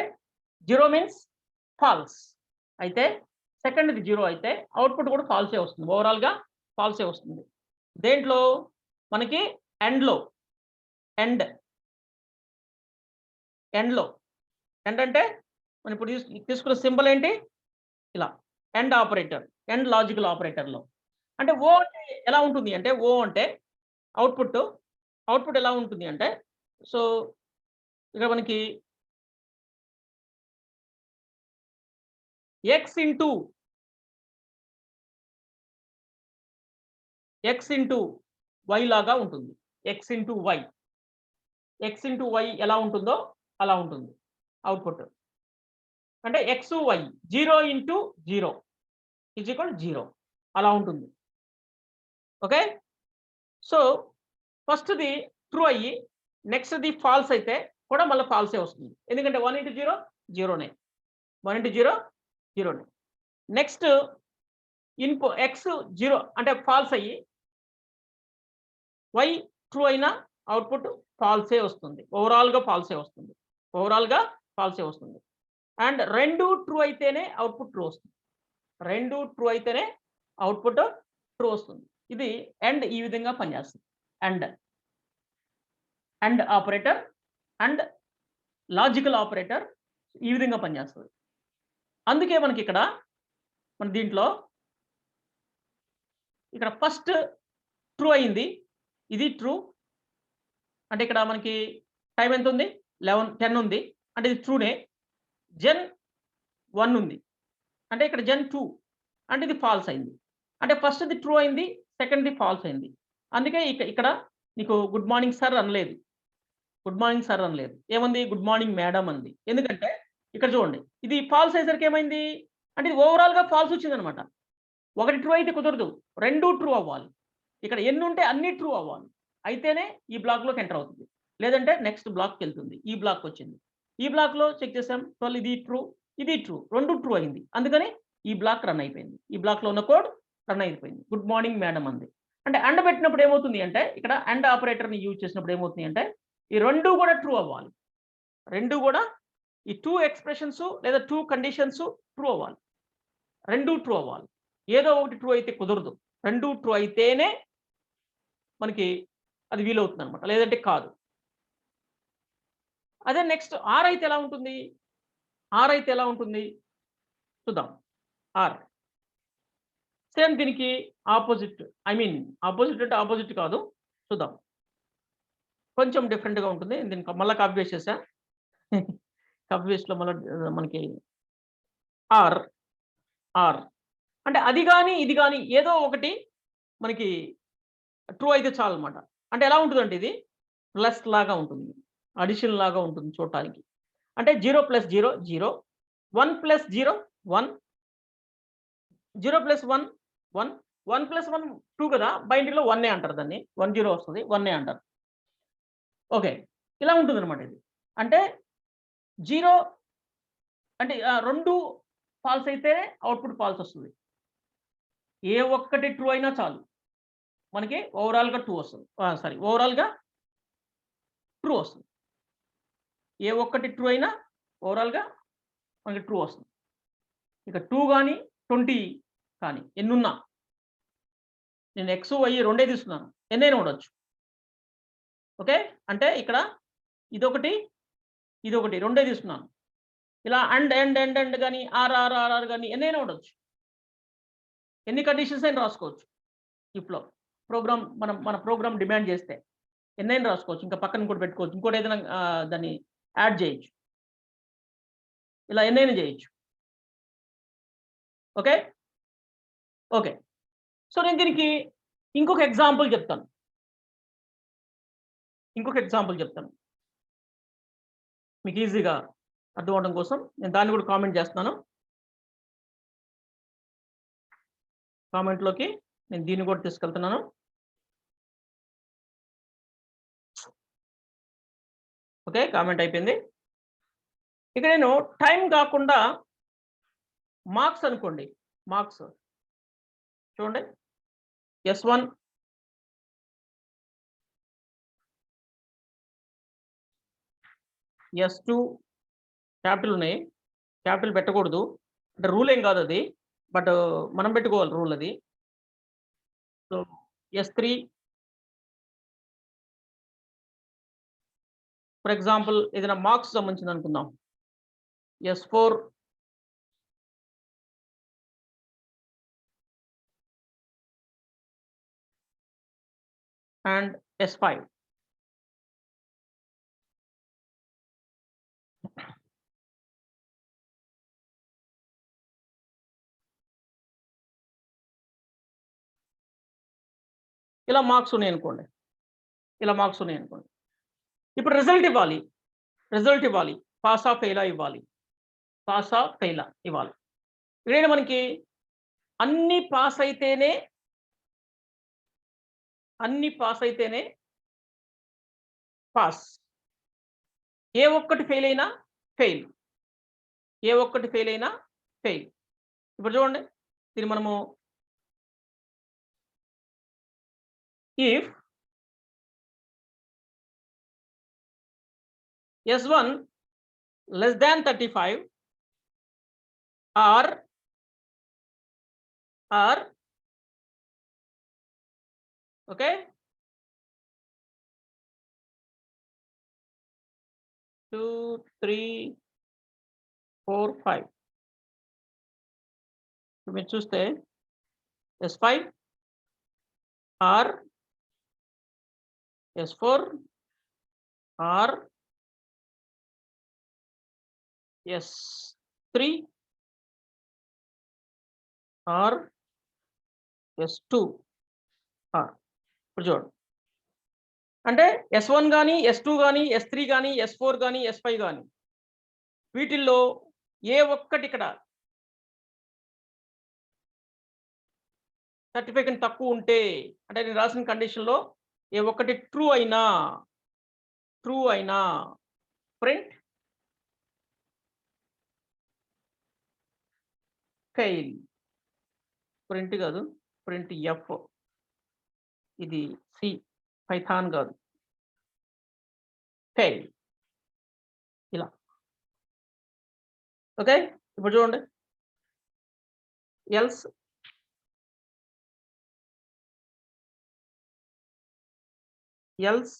0 మీన్స్ ఫాల్స్. అయితే సెకండ్‌ది 0 అయితే అవుట్‌పుట్ కూడా ఫాల్సే వస్తుంది. ఓవరాల్‌గా ఫాల్సే వస్తుంది. దేంట్లో? మనకి ఎండ్‌లో. ఎండ్ అంటే మనం ఇప్పుడు తీసుకున్న సింబల్ ఏంటి? ఇలా ఎండ్ ఆపరేటర్. ఎండ్ లాజికల్ ఆపరేటర్‌లో. అంటే ఓ అంటే ఎలా ఉంటుంది అంటే, ఓ అంటే అవుట్‌పుట్ ఎలా ఉంటుంది అంటే, సో, ఇక్కడ మనకి ఎక్స్ ఇంటూ వై లాగా ఉంటుంది. ఎక్స్ ఇంటూ వై ఎలా ఉంటుందో అలా ఉంటుంది అవుట్‌పుట్. అంటే X, Y 0 into 0 is equal 0 అలా ఉంటుంది. ఓకే. సో, ఫస్ట్‌ది ట్రూ అయ్యి నెక్స్ట్‌ది ఫాల్స్ అయితే కూడా మళ్ళీ ఫాల్సే వస్తుంది. ఎందుకంటే 1 ఇంటూ 0 జీరోనే. 1 ఇంటూ 0 జీరోనే. నెక్స్ట్ ఎక్స్ 0 అంటే ఫాల్స్ అయ్యి వై ట్రూ అయినా అవుట్‌పుట్ ఫాల్సే వస్తుంది. ఓవరాల్‌గా ఫాల్సే వస్తుంది. అండ్ 2 ట్రూ అయితేనే అవుట్‌పుట్ ట్రూ వస్తుంది. 2 ట్రూ అయితేనే అవుట్‌పుట్ ట్రూ వస్తుంది. ఇది అండ్ ఈ విధంగా పనిచేస్తుంది. And operator and logical operator ఈ విధంగా పనిచేస్తది. అందుకే మనకిక్కడ మన దీంట్లో ఇక్కడ ఫస్ట్ ట్రూ అయింది. ఇది ట్రూ. అంటే ఇక్కడ మనకి టైమ్ ఎంతుంది? 10 ఉంది. అంటే ఇది ట్రూనే. జెన్ 1 ఉంది. అంటే ఇక్కడ జెన్ 2 అంటే ఇది ఫాల్స్ అయింది. అంటే ఫస్ట్‌ది ట్రూ అయింది. సెకండ్‌ది ఫాల్స్ అయింది. అందుకే ఇక్కడ నీకు గుడ్ మార్నింగ్ సార్ అనలేదు. ఏముంది? గుడ్ మార్నింగ్ మేడం అంది. ఎందుకంటే ఇక్కడ చూడండి. ఇది ఫాల్స్ అయ్యేసరికి ఏమైంది? అంటే ఇది ఓవరాల్‌గా ఫాల్స్ వచ్చిందనమాట. ఒకటి ట్రూ అయితే కుదరదు. 2 ట్రూ అవ్వాలి. ఇక్కడ ఎన్నుంటే అన్నీ ట్రూ అవ్వాలి. అయితేనే ఈ బ్లాక్‌లోకి ఎంటర్ అవుతుంది. లేదంటే నెక్స్ట్ బ్లాక్‌కెళ్తుంది. ఈ బ్లాక్ వచ్చింది. ఈ బ్లాక్‌లో చెక్ చేసాం. 12 ఇది ట్రూ. 2 ట్రూ అయింది. అందుకని ఈ బ్లాక్ రన్ అయిపోయింది. ఈ బ్లాక్‌లో ఉన్న కోడ్ రన్ అయిపోయింది. గుడ్ మార్నింగ్ మేడం అంది. అంటే అండ్ పెట్టినప్పుడు ఏమవుతుంది అంటే ఇక్కడ అండ్ ఆపరేటర్ని యూజ్ చేసినప్పుడు ఏమవుతుంది అంటే ఈ రెండు కూడా ట్రూ అవ్వాలి. రెండు కూడా ఈ 2 ఎక్స్‌ప్రెషన్స్ లేదా 2 కండిషన్స్ ట్రూ అవ్వాలి. రెండు ట్రూ అవ్వాలి. ఏదో ఒకటి ట్రూ అయితే కుదరదు. రెండు ట్రూ అయితేనే మనకి అది వీలవుతుందనమాట. లేదంటే కాదు. అదే నెక్స్ట్ ఆర్ అయితే ఎలా ఉంటుంది? ఆర్ అయితే ఎలా ఉంటుంది? చూద్దాం. ఆర్. సేమ్ దీనికి ఆపోజిట్. ఆపోజిట్ అంటే ఆపోజిట్ కాదు. చూద్దాం. కొంచెం డిఫరెంట్‌గా ఉంటుంది. దీనికి మళ్ళా కాపీ పేస్ట్ చేశా. కాపీ పేస్ట్‌లో మళ్ళా మనకి ఆర్, ఆర్ అంటే అది గాని, ఇది గాని ఏదో ఒకటి మనకి ట్రూ అయితే చాలన్నమాట. అంటే ఎలా ఉంటుందంటే ఇది ప్లస్ లాగా ఉంటుంది. అడిషన్ లాగా ఉంటుంది చూడటానికి. అంటే 0 + 0 0, 1 + 0 1, 0 + 1 1, 1 + 1 2 కదా! బైనరీలో 1 అంటారు దాన్ని. 1 0 వస్తది. 1 అంటారు. ఓకే. ఇలా ఉంటుందన్నమాట ఇది. అంటే 0 అంటే 2 ఫాల్స్ అయితే అవుట్‌పుట్ ఫాల్స్ వస్తది. ఏ ఒక్కటి ట్రూ అయినా చాలు. మనకి ఓవరాల్‌గా 2 వస్తది. ఓవరాల్‌గా ట్రూ వస్తది. ఏ ఒక్కటి ట్రూ అయినా ఓవరాల్‌గా మనకి ట్రూ వస్తుంది. ఇక 2 గాని, 20 కానీ ఎన్నున్నా నేను ఎక్స్, వై రెండే తీసుకున్నాను. ఎన్నైనా ఉండొచ్చు. ఓకే. అంటే ఇక్కడ ఇదొకటి, ఇదొకటి రెండే తీసుకున్నాను. ఇలా అండ్ గాని, ఆర్ గాని ఎన్నైనా ఉండొచ్చు. ఎన్ని కండిషన్స్ అయినా రాసుకోవచ్చు. ఇఫ్‌లో. మన ప్రోగ్రామ్ డిమాండ్ చేస్తే. ఎన్నైనా రాసుకోవచ్చు. ఇంకా పక్కన ఇంకోటి పెట్టుకోవచ్చు. ఇంకోటి ఏదైనా దాన్ని యాడ్ చేయొచ్చు. ఇలా ఎన్నైనా చేయొచ్చు. ఓకే. ఓకే. సో, నేను దీనికి ఇంకొక ఎగ్జాంపుల్ చెప్తాను. మీకు ఈజీగా అర్థం అవ్వడం కోసం నేను దాన్ని కూడా కామెంట్ చేస్తున్నాను. కామెంట్‌లోకి నేను దీన్ని కూడా తీసుకెళ్తున్నాను. ఓకే. కామెంట్ అయిపోయింది. ఇక నేను టైం కాకుండా మార్క్స్ అనుకోండి. మార్క్స్ చూడండి. S1 S2 క్యాపిటల్ ఉన్నాయి. క్యాపిటల్ పెట్టకూడదు. అంటే రూల్ ఏం కాదది. బట్ మనం పెట్టుకోవాలి రూల్ అది. సో, S3 ఫర్ ఎగ్జాంపుల్ ఏదైనా మార్క్స్ సంబంధించింది అనుకుందాం. S4 and S5. ఇలా మార్క్స్ ఉన్నాయనుకోండి. ఇప్పుడు రిజల్ట్ ఇవ్వాలి. పాసా, ఫెయిలా ఇవ్వాలి. ఇక్కడేంటి మనకి అన్ని పాస్ అయితేనే పాస్. ఏ ఒక్కటి ఫెయిల్ అయినా ఫెయిల్. ఇప్పుడు చూడండి. దీన్ని మనము if S1 less than 35 or okay. 2, 3, 4, 5. ఇప్పుడు మీరు చూస్తే S5 are S4 are S3 are S2 are. ఇప్పుడు చూడండి. అంటే S1 గాని, S2 గాని, S3 గాని, S4 గాని, S5 గాని వీటిల్లో ఏ ఒక్కటి ఇక్కడ 35 కంటే తక్కువ ఉంటే అంటే నేను రాసిన కండిషన్‌లో ఏ ఒక్కటి ట్రూ అయినా ప్రింట్ ఫెయిల్. ప్రింట్ కాదు. Print F. ఇది సి, పైథాన్ కాదు. ఫెయిల్ ఇలా. ఓకే. ఇప్పుడు చూడండి. ఎల్స్ ఎల్స్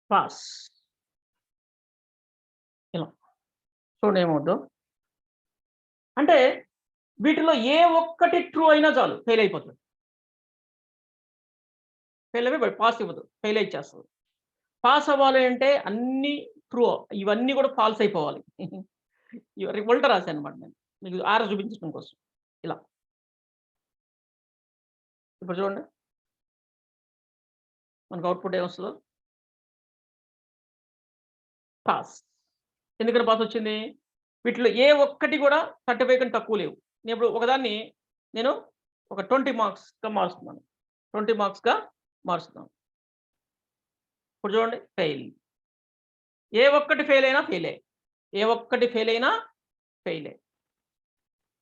పాస్ ఇలా. చూడండి ఏమవుద్దో. అంటే వీటిలో ఏ ఒక్కటి ట్రూ అయినా చాలు ఫెయిల్ అయిపోతుంది. ఫెయిల్ అయిపోయి పాస్ ఇవ్వదు. ఫెయిల్ ఇచ్చేస్తది. పాస్ అవ్వాలి అంటే అన్నీ ట్రూ. ఇవన్నీ కూడా ఫాల్స్ అయిపోవాలి. ఉల్టా రాశానన్నమాట నేను. మీకు ఆర చూపించడం కోసం. ఇలా. ఇప్పుడు చూడండి. మనకు అవుట్‌పుట్ ఏమొస్తదో. పాస్. ఎందుకని పాస్ వచ్చింది? వీటిలో ఏ ఒక్కటి కూడా 35 కంటే తక్కువ లేవు. నేనిప్పుడు ఒకదాన్ని నేను ఒక 20 మార్క్స్‌గా మారుస్తున్నాను. 20 మార్క్స్‌గా మారుస్తున్నాను. ఇప్పుడు చూడండి ఫెయిల్. ఏ ఒక్కటి ఫెయిల్ అయినా ఫెయిలే. ఏ ఒక్కటి ఫెయిల్ అయినా ఫెయిలే.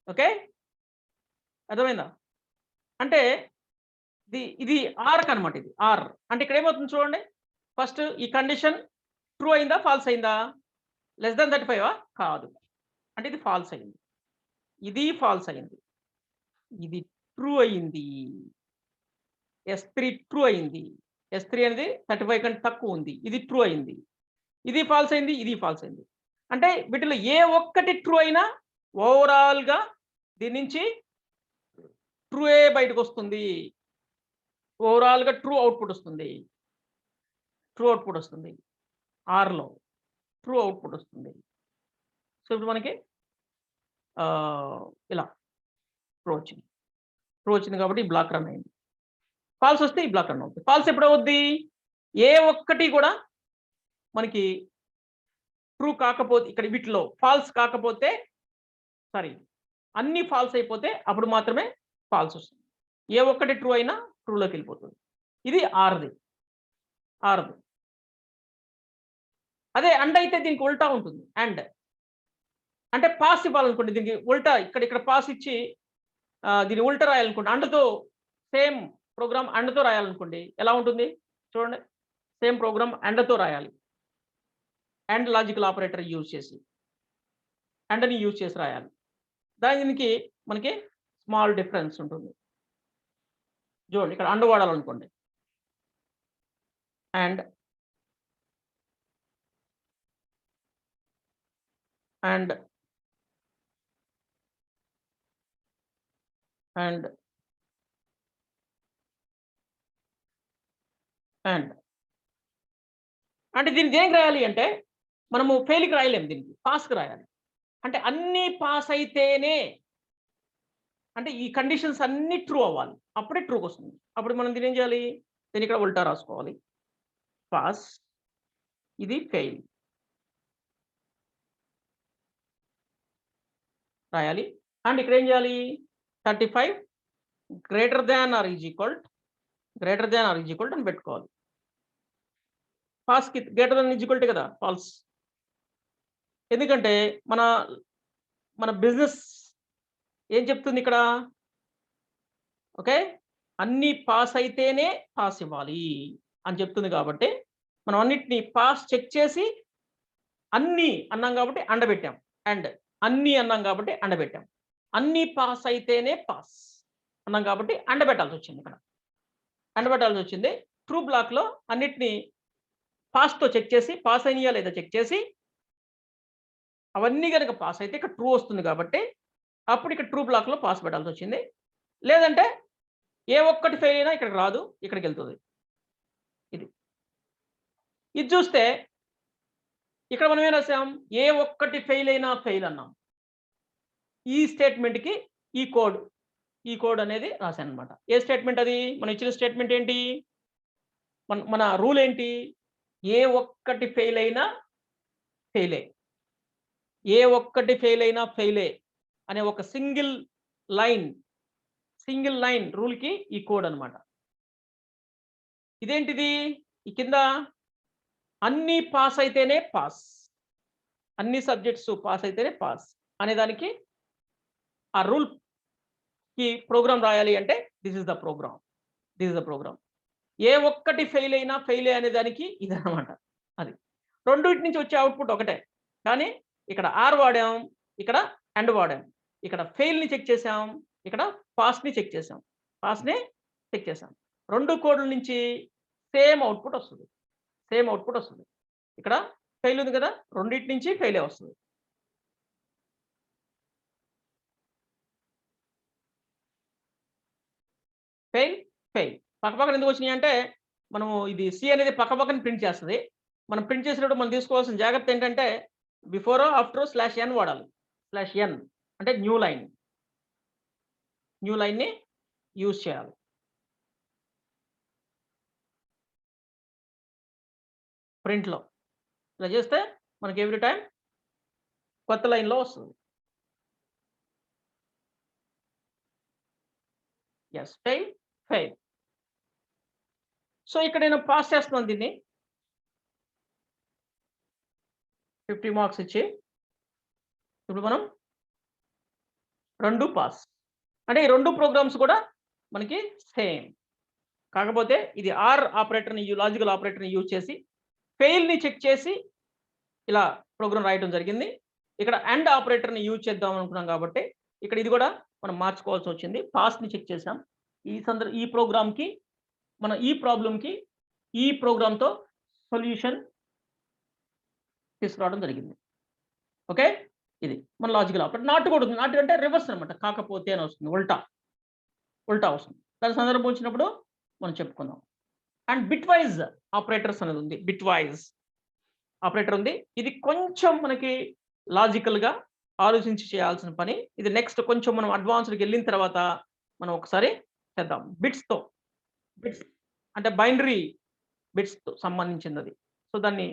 ఓకే. అర్థమైందా? అంటే ఇది ఆర్‌కి అన్నమాట ఇది. ఆర్. అంటే ఇక్కడ ఏమవుతుంది చూడండి. ఫస్ట్ ఈ కండిషన్ ట్రూ అయిందా? ఫాల్స్ అయిందా? లెస్ థాన్ 35 కాదు. అంటే ఇది ఫాల్స్ అయింది. ఇది ఫాల్స్ అయింది. ఇది ట్రూ అయింది. S3 ట్రూ అయింది. S3 అనేది 35 కంటే తక్కువ ఉంది. ఇది ట్రూ అయింది. ఇది ఫాల్స్ అయింది. ఇది ఫాల్స్ అయింది. అంటే వీటిలో ఏ ఒక్కటి ట్రూ అయినా ఓవరాల్‌గా దీని నుంచి ట్రూయే బయటకొస్తుంది. ఓవరాల్‌గా ట్రూ అవుట్‌పుట్ వస్తుంది. ట్రూ అవుట్‌పుట్ వస్తుంది. ఆర్‌లో ట్రూ అవుట్‌పుట్ వస్తుంది. సో, ఇప్పుడు మనకి ఇలా ట్రూ వచ్చింది. ట్రూ వచ్చింది కాబట్టి ఈ బ్లాక్ రన్ అయింది. ఫాల్స్ వస్తే ఈ బ్లాక్ రన్ అవుద్ది. ఫాల్స్ ఎప్పుడవుద్ది? ఏ ఒక్కటి కూడా మనకి ట్రూ కాకపోతే ఇక్కడ వీటిలో ఫాల్స్ కాకపోతే సారీ అన్నీ ఫాల్స్ అయిపోతే అప్పుడు మాత్రమే ఫాల్స్ వస్తుంది. ఏ ఒక్కటి ట్రూ అయినా ట్రూలోకెళ్ళిపోతుంది. ఇది ఆర్‌ది. ఆర్‌ది. అదే అండ్ అయితే దీనికి ఉల్టా ఉంటుంది. అండ్. అంటే పాస్ ఇవ్వాలనుకోండి దీనికి ఉల్టా ఇక్కడ పాస్ ఇచ్చి దీన్ని ఉల్టా రాయాలనుకోండి. అండ్‌తో సేమ్ ప్రోగ్రామ్ అండ్‌తో రాయాలనుకోండి. ఎలా ఉంటుంది? చూడండి. సేమ్ ప్రోగ్రామ్ అండ్‌తో రాయాలి. అండ్ లాజికల్ ఆపరేటర్ యూజ్ చేసి. అండ్‌ని యూజ్ చేసి రాయాలి. దీనికి మనకి స్మాల్ డిఫరెన్స్ ఉంటుంది. చూడండి ఇక్కడ అండ్ వాడాలనుకోండి. And, and, and, and. అంటే దీన్ని దేనికి రాయాలి అంటే మనము ఫెయిల్‌కి రాయలేము దీనికి. పాస్‌కి రాయాలి. అంటే అన్నీ పాస్ అయితేనే అంటే ఈ కండిషన్స్ అన్నీ ట్రూ అవ్వాలి. అప్పుడే ట్రూకొస్తుంది. అప్పుడు మనం దీన్ని ఏం చేయాలి? దీన్ని ఇక్కడ ఉల్టా రాసుకోవాలి. పాస్. ఇది ఫెయిల్. రాయాలి. అండ్ ఇక్కడ ఏం చేయాలి? 35 greater than or is equal greater than or is equal అని పెట్టుకోవాలి. పాస్‌కి గ్రేటర్ థాన్ ఈజ్ ఈక్వల్ కదా! ఫాల్స్. ఎందుకంటే మన మన బిజినెస్ ఏం చెప్తుంది ఇక్కడ? ఓకే. అన్నీ పాస్ అయితేనే పాస్ ఇవ్వాలి అని చెప్తుంది కాబట్టి, మనం అన్నిటిని పాస్ చెక్ చేసి అన్నీ అన్నాం కాబట్టి అండబెట్టాం. అండ్ అన్నీ అన్నాం కాబట్టి అండబెట్టాం. అన్నీ పాస్ అయితేనే పాస్ అన్నాం కాబట్టి అండబెట్టాల్సొచ్చింది ఇక్కడ. అండబెట్టాల్సొచ్చింది. ట్రూ బ్లాక్‌లో అన్నిటిని పాస్‌తో చెక్ చేసి పాస్ అయినయా లేదా చెక్ చేసి అవన్నీ గనక పాస్ అయితే ఇక్కడ ట్రూ వస్తుంది కాబట్టి, అప్పుడు ఇక్కడ ట్రూ బ్లాక్‌లో పాస్ పెట్టాల్సొచ్చింది. లేదంటే ఏ ఒక్కటి ఫెయిల్ అయినా ఇక్కడికి రాదు. ఇక్కడికెళ్తది. ఇది. ఇది చూస్తే ఇక్కడ మనం ఏం రాసాం? ఏ ఒక్కటి ఫెయిల్ అయినా ఫెయిల్ అన్నాం. ఈ స్టేట్మెంట్‌కి ఈ కోడ్, ఈ కోడ్ అనేది రాశానన్నమాట. ఏ స్టేట్మెంట్ అది? మనం ఇచ్చిన స్టేట్మెంట్ ఏంటి? మన రూల్ ఏంటి? ఏ ఒక్కటి ఫెయిల్ అయినా ఫెయిలే. ఏ ఒక్కటి ఫెయిల్ అయినా ఫెయిలే అనే ఒక సింగిల్ లైన్ రూల్‌కి ఈ కోడ్ అన్నమాట. ఇదేంటిది? ఈ కింద అన్ని పాస్ అయితేనే పాస్. అన్ని సబ్జెక్ట్స్ పాస్ అయితేనే పాస్ అనేదానికి ఆ రూల్‌కి ప్రోగ్రామ్ రాయాలి అంటే this is the program. This is the program. ఏ ఒక్కటి ఫెయిలే అనే దానికి ఇదనమాట. అది. రెండిటి నుంచి వచ్చే అవుట్‌పుట్ ఒకటే. కానీ ఇక్కడ ఆర్ వాడాం, ఇక్కడ అండ్ వాడాం. ఇక్కడ ఫెయిల్‌ని చెక్ చేసాం, ఇక్కడ పాస్‌ని చెక్ చేసాం. పాస్‌ని చెక్ చేసాం. 2 కోడ్‌ల నుంచి సేమ్ అవుట్‌పుట్ వస్తది. సేమ్ అవుట్‌పుట్ వస్తది. ఇక్కడ ఫెయిల్ ఉంది కదా! రెండిటి నుంచి ఫెయిలే వస్తది. Fail, fail. పక్కపక్కన ఎందుకొచ్చినాయంటే, మనము ఇది సి అనేది పక్కపక్కన ప్రింట్ చేస్తది. మనం ప్రింట్ చేసేటప్పుడు మనం తీసుకోవాల్సిన జాగ్రత్త ఏంటంటే, బిఫోరో, ఆఫ్టరో /n వాడాలి. /n అంటే న్యూ లైన్. న్యూ లైన్‌ని యూజ్ చేయాలి. ప్రింట్‌లో. ఇలా చేస్తే మనకి ఎవ్రీ టైమ్ కొత్త లైన్‌లో వస్తది. యెస్. Fail, fail. సో, ఇక్కడ నేను పాస్ చేస్తున్నాను దీన్ని. 50 మార్క్స్ ఇచ్చి, ఇప్పుడు మనం 2 పాస్. అంటే ఈ 2 ప్రోగ్రామ్స్ కూడా మనకి సేమ్. కాకపోతే ఇది ఆర్ ఆపరేటర్‌ని లాజికల్ ఆపరేటర్‌ని యూజ్ చేసి ఫెయిల్‌ని చెక్ చేసి ఇలా ప్రోగ్రామ్ రాయటం జరిగింది. ఇక్కడ అండ్ ఆపరేటర్‌ని యూజ్ చేద్దాం అనుకున్నాం కాబట్టి, ఇక్కడ ఇది కూడా మనం మార్చుకోవాల్సొచ్చింది. పాస్‌ని చెక్ చేసాం. ఈ ప్రోగ్రామ్‌కి మనం ఈ ప్రాబ్లమ్‌కి ఈ ప్రోగ్రామ్‌తో సొల్యూషన్ తీసుకురావడం జరిగింది. ఓకే. ఇది మన లాజికల్ ఆపరేటర్. నాట్ కూడా ఉంది. నాట్ అంటే రివర్స్ అనమాట. కాకపోతే అని వస్తుంది. ఉల్టా, ఉల్టా వస్తుంది. దాని సందర్భం వచ్చినప్పుడు మనం చెప్పుకుందాం. అండ్ బిట్ వైస్ ఆపరేటర్స్ అనేది ఉంది. బిట్ వైస్ ఆపరేటర్ ఉంది. ఇది కొంచెం మనకి లాజికల్‌గా ఆలోచించి చేయాల్సిన పని. ఇది నెక్స్ట్ కొంచెం మనం అడ్వాన్స్డ్‌కెళ్ళిన తర్వాత మనం ఒకసారి చేద్దాం. బిట్స్ అంటే బైనరీ బిట్స్‌తో సంబంధించిందది. సో, దాన్ని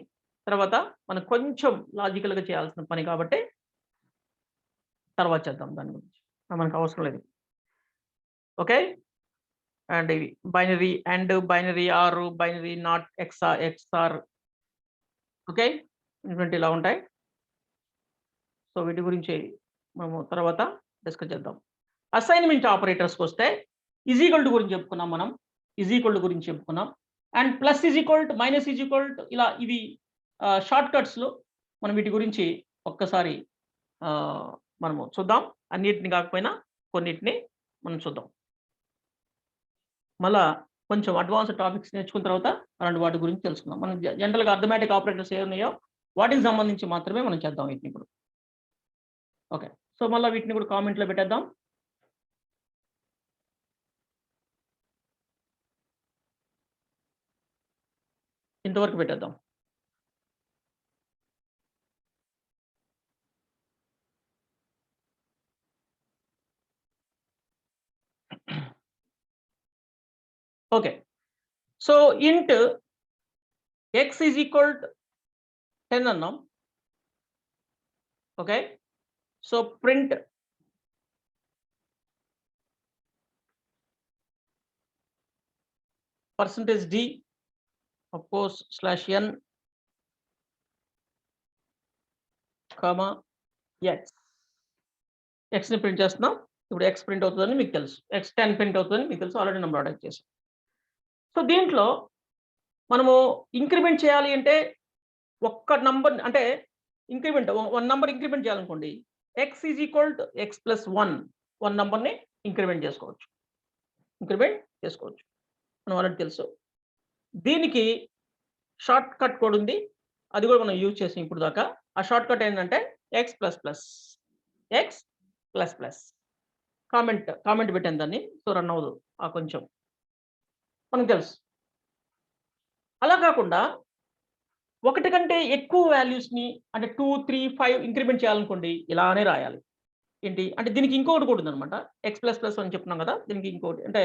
తర్వాత మనం కొంచెం లాజికల్‌గా చేయాల్సిన పని కాబట్టి తర్వాత చేద్దాం దాని గురించి. మనకు అవసరం లేదు. ఓకే. అండ్ ఇవి binary and, binary or, binary not, XOR okay. ఇటువంటి ఇలా ఉంటాయి. సో, వీటి గురించి మనము తర్వాత డిస్కస్ చేద్దాం. అసైన్‌మెంట్ ఆపరేటర్స్‌కొస్తే ఈజ్ ఈక్వల్ టు గురించి చెప్పుకున్నాం మనం. ఈజ్ ఈక్వల్ టు గురించి చెప్పుకున్నాం. And plus is equal to, minus is equal to ఇలా ఇవి షార్ట్ కట్స్‌లో మనం వీటి గురించి ఒక్కసారి ఆహ్, మనము చూద్దాం. అన్నిటిని కాకపోయినా కొన్నిటిని మనం చూద్దాం. మళ్ళా కొంచెం అడ్వాన్స్‌డ్ టాపిక్స్ నేర్చుకున్న తర్వాత అలాంటి వాటి గురించి తెలుసుకుందాం. మనం జనరల్‌గా అర్థమెటిక్ ఆపరేటర్స్ ఏవున్నాయో వాటికి సంబంధించి మాత్రమే మనం చేద్దాం వీటిని ఇప్పుడు. ఓకే. సో, మళ్ళా వీటిని కూడా కామెంట్‌లో పెట్టేద్దాం. ఇంతవరకు పెట్టేద్దాం. Okay. So, int x is equal to 10 అన్నాం. Okay. So, print percentage d of course /n comma x. ఎక్స్‌ని ప్రింట్ చేస్తున్నాం. ఇప్పుడు ఎక్స్ ప్రింట్ అవుతదని మీకు తెలుసు. ఎక్స్ 10 ప్రింట్ అవుతదని మీకు తెలుసు. ఆల్రెడీ మనం ప్రొడక్ట్ చేసాం. సో, దీంట్లో మనము ఇంక్రిమెంట్ చేయాలి అంటే ఒక్క నంబర్ అంటే ఇంక్రిమెంట్ 1 నంబర్ ఇంక్రిమెంట్ చేయాలనుకోండి. X is equal to x plus 1 నంబర్‌ని ఇంక్రిమెంట్ చేసుకోవచ్చు. ఇంక్రిమెంట్ చేసుకోవచ్చు. మనం ఆల్రెడీ తెలుసు. దీనికి షార్ట్ కట్ కోడ్ ఉంది. అది కూడా మనం యూజ్ చేసాం ఇప్పుడు దాకా. ఆ షార్ట్ కట్ ఏంటంటే X plus plus. X plus plus. Comment పెట్టాను దాన్ని. సో, రన్ అవ్వదు. కొంచెం మనకు తెలుసు. అలా కాకుండా ఒకటి కంటే ఎక్కువ వాల్యూస్‌ని అంటే 2, 3, 5 ఇంక్రిమెంట్ చేయాలనుకోండి ఇలానే రాయాలి. ఏంటి అంటే దీనికి ఇంకొకటి కూడా ఉందన్నమాట. ఎక్స్ ప్లస్ ప్లస్ అని చెప్తున్నాం కదా! దీనికి ఇంకోటి అంటే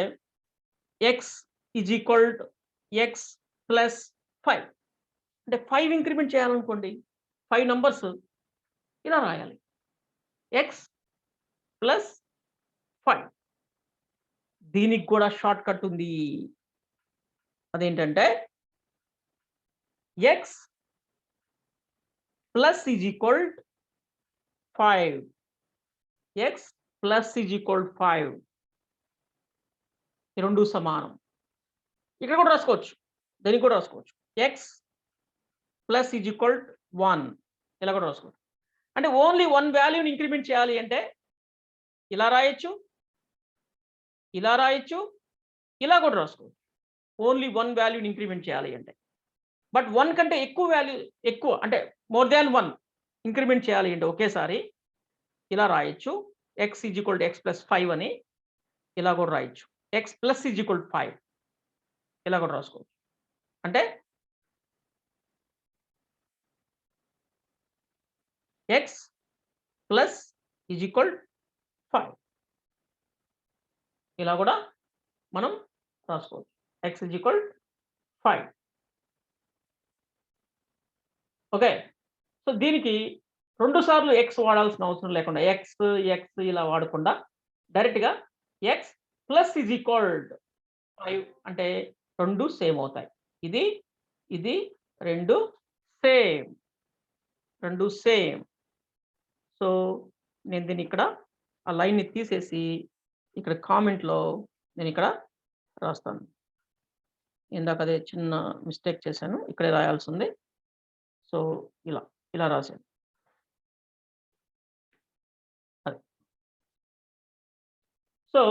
X is equal to x plus 5 అంటే 5 ఇంక్రిమెంట్ చేయాలనుకోండి. 5 నంబర్స్ ఇలా రాయాలి. ఎక్స్ ప్లస్ 5 దీనికి కూడా షార్ట్ కట్ ఉంది. అదేంటంటే X plus is equal 5. X plus is equal 5. ఈ రెండు సమానం. ఇక్కడ కూడా రాసుకోవచ్చు, దీనికి కూడా రాసుకోవచ్చు. ఎక్స్ ప్లస్ ఈజ్ ఈక్వల్ 1 ఇలా కూడా రాసుకోవచ్చు. అంటే ఓన్లీ 1 వాల్యూని ఇంక్రిమెంట్ చేయాలి అంటే ఇలా రాయొచ్చు, ఇలా రాయొచ్చు, ఇలా కూడా రాసుకోవచ్చు. ఓన్లీ 1 వాల్యూని ఇంక్రిమెంట్ చేయాలి అంటే. బట్ 1 కంటే ఎక్కువ వాల్యూ, ఎక్కువ అంటే మోర్ దాన్ 1 ఇంక్రిమెంట్ చేయాలి అంటే ఒకేసారి ఇలా రాయొచ్చు. X is equal to x plus 5 అని ఇలా కూడా రాయొచ్చు. X plus is equal to 5 ఇలా కూడా రాసుకోవచ్చు. అంటే ఎక్స్ ప్లస్ ఈజ్ ఈక్వల్ 5 ఇలా కూడా మనం రాసుకోవచ్చు. X is equal 5. Okay. So దీనికి 2 సార్లు ఎక్స్ వాడాల్సిన అవసరం లేకుండా, ఎక్స్ ఎక్స్ ఇలా వాడకుండా డైరెక్ట్‌గా ఎక్స్ ప్లస్ ఈజ్ ఈక్వల్డ్ 5 అంటే 2 సేమ్ అవుతాయి. ఇది, ఇది 2 సేమ్. 2 సేమ్. సో నేను దీన్ని ఇక్కడ ఆ లైన్‌ని తీసేసి ఇక్కడ కామెంట్‌లో నేను ఇక్కడ రాస్తాను. ఇందాక అదే చిన్న మిస్టేక్ చేశాను. ఇక్కడే రాయాల్సింది. సో ఇలా, ఇలా రాశాను. అది. సో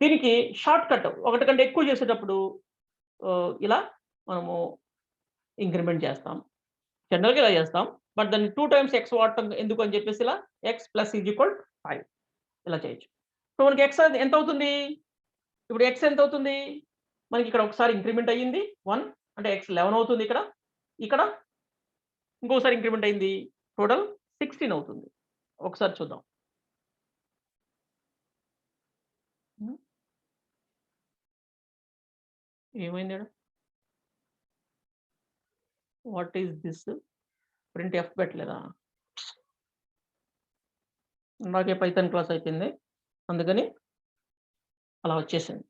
దీనికి షార్ట్ కట్ ఒకటి కంటే ఎక్కువ చేసేటప్పుడు ఇలా మనము ఇంక్రిమెంట్ చేస్తాం. జనరల్‌గా ఇలా చేస్తాం. బట్ దాన్ని 2 టైమ్స్ ఎక్స్ వాడటం ఎందుకు అని చెప్పేసి ఇలా ఎక్స్ ప్లస్ ఈజ్ ఈక్వల్ 5 ఇలా చేయొచ్చు. సో మనకి ఎక్స్ ఎంత అవుతుంది? ఇప్పుడు ఎక్స్ ఎంత అవుతుంది? మనకి ఇక్కడ ఒకసారి ఇంక్రిమెంట్ అయ్యింది 1 అంటే ఎక్స్ 11 అవుతుంది ఇక్కడ. ఇక్కడ ఇంకోసారి ఇంక్రిమెంట్ అయింది. టోటల్ 16 అవుతుంది. ఒకసారి చూద్దాం. ఏమైంది ఈడ? What is this? Print F పెట్టలేదా? ఇందాకే పైథాన్ క్లాస్ అయిపోయింది. అందుకని అలా వచ్చేసింది.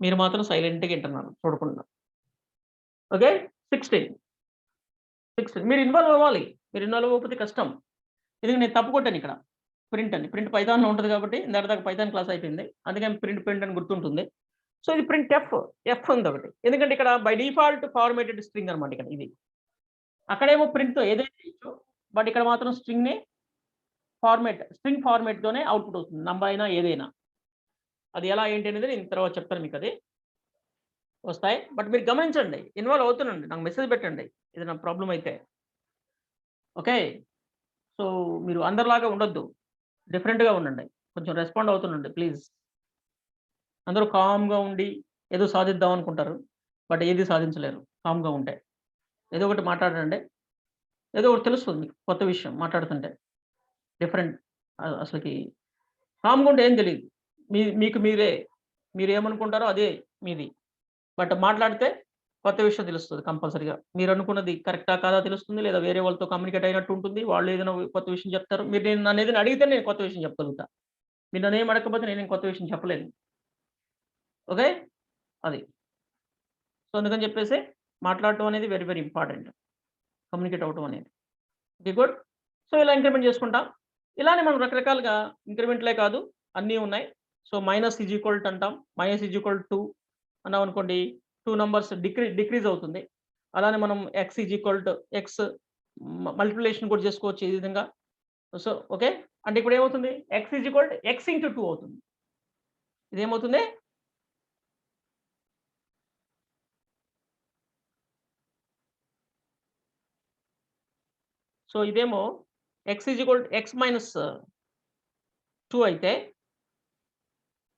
మీరు మాత్రం సైలెంట్‌గా వింటున్నారు చూడకుండా. ఓకే. 16 మీరు ఇన్వాల్వ్ అవ్వాలి. మీరు ఇన్వాల్వ్ అవ్వకపోతే కష్టం. ఎందుకంటే నేను తప్పు కొట్టాను ఇక్కడ. ప్రింట్ అని. ప్రింట్ పైథాన్‌లో ఉంటది కాబట్టి ఇందాక పైథాన్ క్లాస్ అయిపోయింది. అందుకని ప్రింట్ అని గుర్తుంటుంది. సో ఇది ప్రింట్ ఎఫ్ ఉంది ఒకటి. ఎందుకంటే ఇక్కడ బై డిఫాల్ట్ ఫార్మాటెడ్ స్ట్రింగ్ అన్నమాట ఇక్కడ ఇది. అక్కడేమో ప్రింట్‌తో ఏదైనా చేయొచ్చు. బట్ ఇక్కడ మాత్రం స్ట్రింగ్ ఫార్మాట్‌తోనే అవుట్‌పుట్ అవుతుంది. నంబర్ అయినా ఏదైనా. అది ఎలా ఏంటి అనేది నేను తర్వాత చెప్తాను మీకు అది. వస్తాయి. బట్ మీరు గమనించండి. ఇన్వాల్వ్ అవుతుండండి. నాకు మెసేజ్ పెట్టండి. ఏదైనా ప్రాబ్లమ్ అయితే. ఓకే. సో మీరు అందరిలాగా ఉండొద్దు. డిఫరెంట్‌గా ఉండండి. కొంచెం రెస్పాండ్ అవుతుండండి ప్లీజ్. అందరూ కామ్‌గా ఉండి ఏదో సాధిద్దాం అనుకుంటారు. బట్ ఏది సాధించలేరు కామ్‌గా ఉంటే. ఏదో ఒకటి మాట్లాడండి. ఏదో ఒకటి తెలుస్తుంది మీకు కొత్త విషయం మాట్లాడుతుంటే. డిఫరెంట్ అసలకి కామ్‌గా ఉంటే ఏం తెలీదు. మీకు మీరేమనుకుంటారో అదే మీది. బట్ మాట్లాడితే కొత్త విషయం తెలుస్తది కంపల్సరీగా. మీరనుకున్నది కరెక్టా కాదా తెలుస్తుంది. లేదా వేరే వాళ్ళతో కమ్యూనికేట్ అయినట్టు ఉంటుంది. వాళ్ళు ఏదైనా కొత్త విషయం చెప్తారు. మీరు నన్నేదైనా అడిగితే నేను కొత్త విషయం చెప్పగలుగుతా. మీరు నన్నేం అడగకపోతే నేనేం కొత్త విషయం చెప్పలేను. ఓకే. అది. సో అందుకని చెప్పేసి మాట్లాడటం అనేది వెరీ వెరీ ఇంపార్టెంట్. కమ్యూనికేట్ అవ్వటం అనేది. ఓకే. గుడ్. సో ఇలా ఇంక్రిమెంట్ చేసుకుంటాం. ఇలానే మనం రకరకాలుగా ఇంక్రిమెంట్‌లే కాదు అన్నీ ఉన్నాయి. So minus is equal to అంటాం. మైనస్ ఈజ్ ఈక్వల్ టు అన్నాం అనుకోండి 2 నంబర్స్ డిక్రీజ్ అవుతుంది. అలానే మనం X is equal to X multiplication కూడా చేసుకోవచ్చు ఈ విధంగా. So okay. అంటే ఇప్పుడు ఏమవుతుంది? X is equal to X into 2 అవుతుంది. ఇదేమవుతుంది? సో ఇదేమో X is equal to X minus 2 అయితే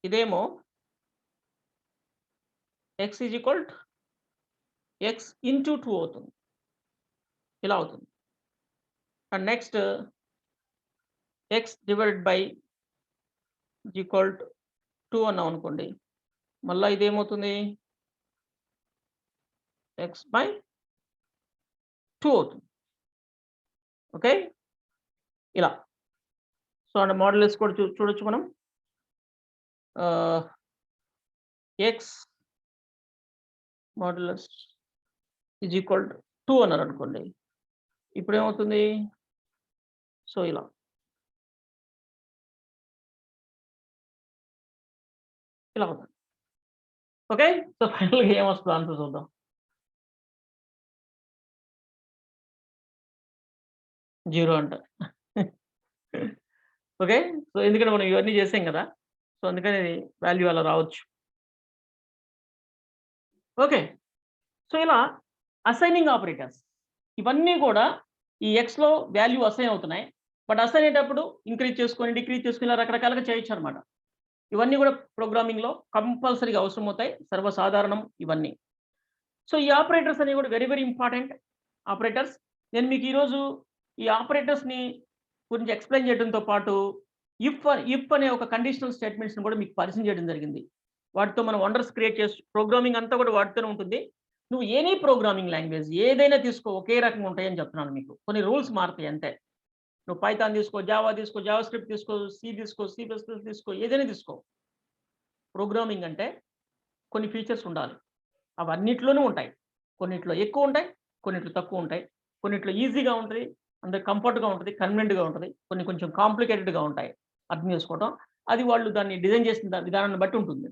ఇదేమో X is equal to X into 2 అవుతుంది. ఇలా అవుతుంది. And next X divided by equal to 2 అన్నాం అనుకోండి. మళ్ళా ఇదేమవుతుంది? ఎక్స్ బై 2 అవుతుంది. ఓకే. ఇలా. సో అంటే మోడ్యులస్ కూడా చూడొచ్చు మనం. X modulus is equal to 2 అన్నారు అనుకోండి. ఇప్పుడు ఏమవుతుంది? సో ఇలా ఇలా అవుతుంది. ఓకే. సో ఫైనల్‌గా ఏమొస్తుందో ఆన్సర్ చూద్దాం. 0 అంట. ఓకే. సో ఎందుకంటే మనం ఇవన్నీ చేసాం కదా! సో అందుకని వాల్యూ అలా రావచ్చు. ఓకే. సో ఇలా అసైనింగ్ ఆపరేటర్స్ ఇవన్నీ కూడా ఈ Xలో వాల్యూ అసైన్ అవుతున్నాయి. బట్ అసైన్ అయ్యేటప్పుడు ఇంక్రీజ్ చేసుకొని, డిక్రీజ్ చేసుకొని ఇలా రకరకాలుగా చేయొచ్చనమాట. ఇవన్నీ కూడా ప్రోగ్రామింగ్‌లో కంపల్సరీగా అవసరమవుతాయి. సర్వసాధారణం ఇవన్నీ. సో ఈ ఆపరేటర్స్ అనేవి కూడా వెరీ వెరీ ఇంపార్టెంట్ ఆపరేటర్స్. నేను మీకు ఈరోజు ఈ ఆపరేటర్స్‌ని గురించి ఎక్స్‌ప్లెయిన్ చేయడంతో పాటు ఇఫ్ అనే ఒక కండిషనల్ స్టేట్మెంట్స్‌ని కూడా మీకు పరిచయం చేయడం జరిగింది. వాటితో మనం వండర్స్ క్రియేట్ ప్రోగ్రామింగ్ అంతా కూడా వాటితోనే ఉంటుంది. నువ్వు ఎనీ ప్రోగ్రామింగ్ లాంగ్వేజ్ ఏదైనా తీసుకో ఒకే రకంగా ఉంటాయని చెప్తున్నాను మీకు. కొన్ని రూల్స్ మారుతాయి అంతే. నువ్వు పైథాన్ తీసుకో, జావా తీసుకో, జావా స్క్రిప్ట్ తీసుకో, సి తీసుకో, సి ప్లస్ ప్లస్ తీసుకో, ఏదైనా తీసుకో. ప్రోగ్రామింగ్ అంటే కొన్ని ఫీచర్స్ ఉండాలి. అవన్నిట్లోనూ ఉంటాయి. కొన్నిట్లో ఎక్కువ ఉంటాయి, కొన్నిట్లో తక్కువ ఉంటాయి. కొన్నిట్లో ఈజీగా ఉంటది, అందరికి కంఫర్ట్‌గా ఉంటది, కన్వీనియంట్‌గా ఉంటది. కొన్ని కొంచెం కాంప్లికేటెడ్‌గా ఉంటాయి. అర్థం చేసుకోవటం. అది వాళ్ళు దాన్ని డిజైన్ చేసిన విధానాన్ని బట్టి ఉంటుంది.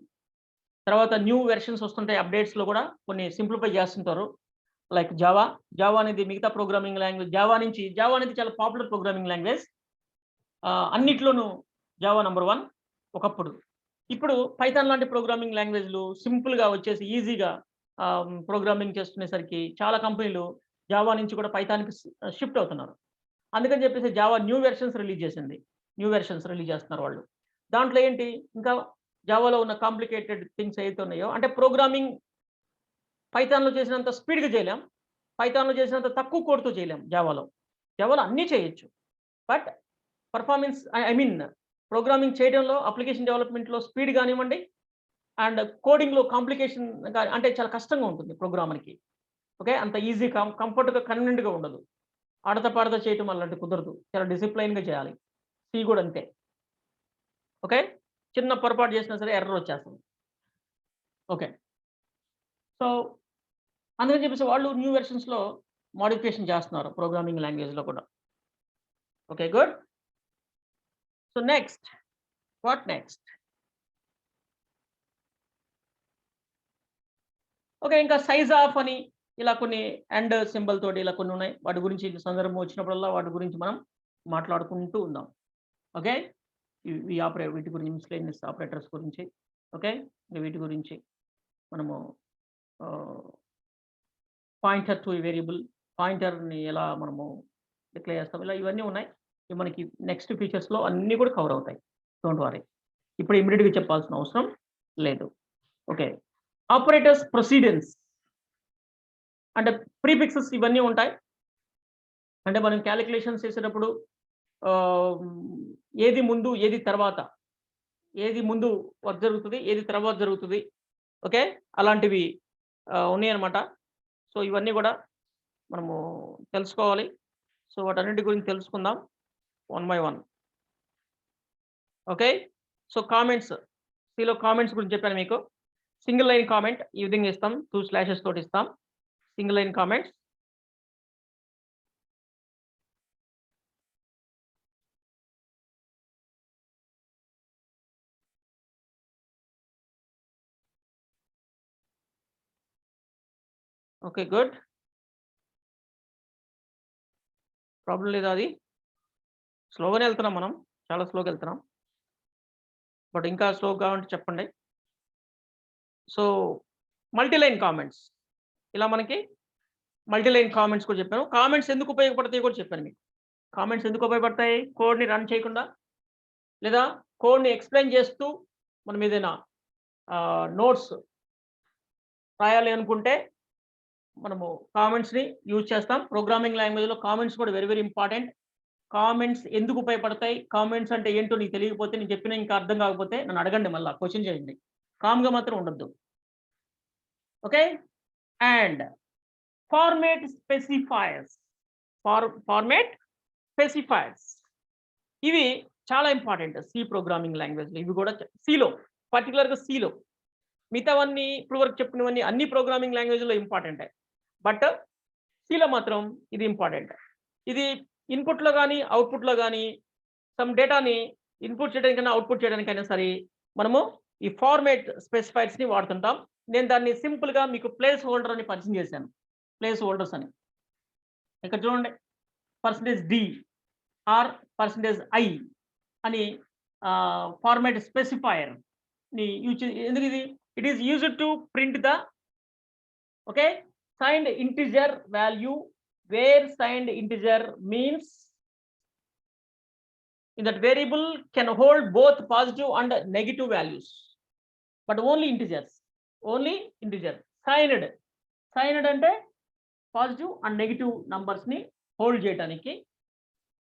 తర్వాత న్యూ వెర్షన్స్ వస్తుంటాయి. అప్‌డేట్స్‌లో కూడా కొన్ని సింప్లిఫై చేస్తుంటారు. Like Java. జావా అనేది మిగతా ప్రోగ్రామింగ్ లాంగ్వేజ్ జావా అనేది చాలా పాపులర్ ప్రోగ్రామింగ్ లాంగ్వేజ్. అన్నిట్లోనూ జావా నంబర్ 1 ఒకప్పుడు. ఇప్పుడు పైథాన్ లాంటి ప్రోగ్రామింగ్ లాంగ్వేజ్‌లు సింపుల్‌గా వచ్చేసి ఈజీగా ప్రోగ్రామింగ్ చేసుకునేసరికి చాలా కంపెనీలు జావా నుంచి కూడా పైథాన్‌కి షిఫ్ట్ అవుతున్నారు. అందుకని చెప్పేసి జావా న్యూ వెర్షన్స్ రిలీజ్ చేసింది. న్యూ వెర్షన్స్ రిలీజ్ చేస్తున్నారు వాళ్ళు. దాంట్లో ఏంటి ఇంకా జావాలో ఉన్న కాంప్లికేటెడ్ థింగ్స్ ఏవైతే ఉన్నాయో అంటే ప్రోగ్రామింగ్ పైథాన్‌లో చేసినంత స్పీడ్‌గా చేయలేం. పైథాన్‌లో చేసినంత తక్కువ కోడ్‌తో చేయలేం జావాలో. జావాలో అన్నీ చేయొచ్చు. But performance I mean programming చేయడంలో అప్లికేషన్ డెవలప్‌మెంట్‌లో స్పీడ్ గానివ్వండి అండ్ కోడింగ్‌లో కాంప్లికేషన్ అంటే చాలా కష్టంగా ఉంటుంది ప్రోగ్రామర్‌కి. ఓకే. అంత ఈజీ కంఫర్ట్‌గా కన్వీనియంట్‌గా ఉండదు. ఆడతా పాడతా చేయటం అలాంటివి కుదరదు. చాలా డిసిప్లైన్‌గా చేయాలి. సి కూడా అంతే. ఓకే. చిన్న పొరపాటు చేసినా సరే ఎర్రర్ వచ్చేస్తుంది. ఓకే. సో అందుకని చెప్పేసి వాళ్ళు న్యూ వెర్షన్స్‌లో మోడిఫికేషన్ చేస్తున్నారు ప్రోగ్రామింగ్ లాంగ్వేజ్‌లో కూడా. Okay. Good. So next what next? Okay. ఇంకా సైజ్ ఆఫ్ అని ఇలా కొన్ని అండ్ సింబల్ తోటి ఇలా కొన్ని ఉన్నాయి. వాటి గురించి సందర్భం వచ్చినప్పుడల్లా వాటి గురించి మనం మాట్లాడుకుంటూ ఉందాం. ఓకే. వీటి గురించి మిస్‌లేనియస్ ఆపరేటర్స్ గురించి. ఓకే. వీటి గురించి మనము ఆహ్, పాయింటర్ టు వేరియబుల్ పాయింటర్‌ని ఎలా మనము డిక్లేర్ చేస్తాం. ఇవన్నీ ఉన్నాయి. ఇవి మనకి నెక్స్ట్ ఫీచర్స్‌లో అన్నీ కూడా కవర్ అవుతాయి. Don't worry. ఇప్పుడు ఇమ్మీడియేట్‌గా చెప్పాల్సిన అవసరం లేదు. ఓకే. ఆపరేటర్స్ ప్రొసీడెన్స్ అంటే ప్రీఫిక్సెస్ ఇవన్నీ ఉంటాయి. అంటే మనం కాలిక్యులేషన్స్ చేసేటప్పుడు ఆహ్, ఏది ముందు, ఏది తర్వాత, ఏది ముందు వర్క్ జరుగుతది, ఏది తర్వాత జరుగుతది. ఓకే. అలాంటివి ఉన్నాయన్నమాట. సో, ఇవన్నీ గూడా మనము తెలుసుకోవాలి. సో, వాటన్నిటి గురించి తెలుసుకుందాం one by one. Okay. So, సిలో కామెంట్స్ గురించి చెప్పాను మీకు. సింగిల్ లైన్ కామెంట్ ఈ విధంగా ఇస్తాం. 2 స్లాషెస్ తోటి ఇస్తాం. Single line comments. Okay. Good. Problem లేదా అది? స్లోగానే ఎళ్తున్నాం మనం. చాలా స్లోగా ఎళ్తున్నాం. బట్ ఇంకా స్లోగా కావాలంటే చెప్పండి. So, multi line comments. ఇలా మనకి మల్టీ లైన్ కామెంట్స్ కూడా చెప్పాను. కామెంట్స్ ఎందుకు ఉపయోగపడతాయో కూడా చెప్పాను మీకు. కామెంట్స్ ఎందుకు ఉపయోగపడతాయి? కోడ్‌ని రన్ చేయకుండా లేదా కోడ్‌ని ఎక్స్‌ప్లెయిన్ చేస్తూ మనం ఏదైనా నోట్స్ రాయాలి అనుకుంటే మనము కామెంట్స్‌ని యూజ్ చేస్తాం. ప్రోగ్రామింగ్ లాంగ్వేజ్‌లో కామెంట్స్ కూడా వెరీ వెరీ ఇంపార్టెంట్. కామెంట్స్ ఎందుకు ఉపయోగపడతాయి? కామెంట్స్ అంటే ఏంటో నీకు తెలియకపోతే నేను చెప్పిన ఇంకా అర్థం కాకపోతే నన్ను అడగండి మళ్ళా క్వెషన్ చేయండి. కామ్‌గా మాత్రం ఉండొద్దు. Okay. And format specifiers. Format specifiers. ఇవి చాలా ఇంపార్టెంట్ సి ప్రోగ్రామింగ్ లాంగ్వేజ్‌లో. ఇవి కూడా సిలో పర్టిక్యులర్‌గా సిలో. మిగతావన్నీ ఇప్పుడు వరకు చెప్పినవన్నీ అన్ని ప్రోగ్రామింగ్ లాంగ్వేజ్లో ఇంపార్టెంటే, బట్ సిలో మాత్రం ఇది ఇంపార్టెంట్. ఇది ఇన్పుట్లో కానీ అవుట్పుట్లో కానీ సమ్ డేటాని ఇన్పుట్ చేయడానికైనా అవుట్పుట్ చేయడానికైనా సరే మనము ఈ ఫార్మేట్ స్పెసిఫైర్స్ని వాడుతుంటాం. నేను దాన్ని సింపుల్గా మీకు ప్లేస్ హోల్డర్ అని పరిచయం చేశాను. ప్లేస్ హోల్డర్స్ అని ఇక్కడ చూడండి, %d ఆర్ %i అని ఫార్మేట్ స్పెసిఫైర్ ని యూజ్ ఎందుకు ఇది it is used to print the okay signed integer value where signed integer means in that variable can hold both positive and negative values, but only integers. Signed అంటే positive and negative numbers ని hold చేయడానికి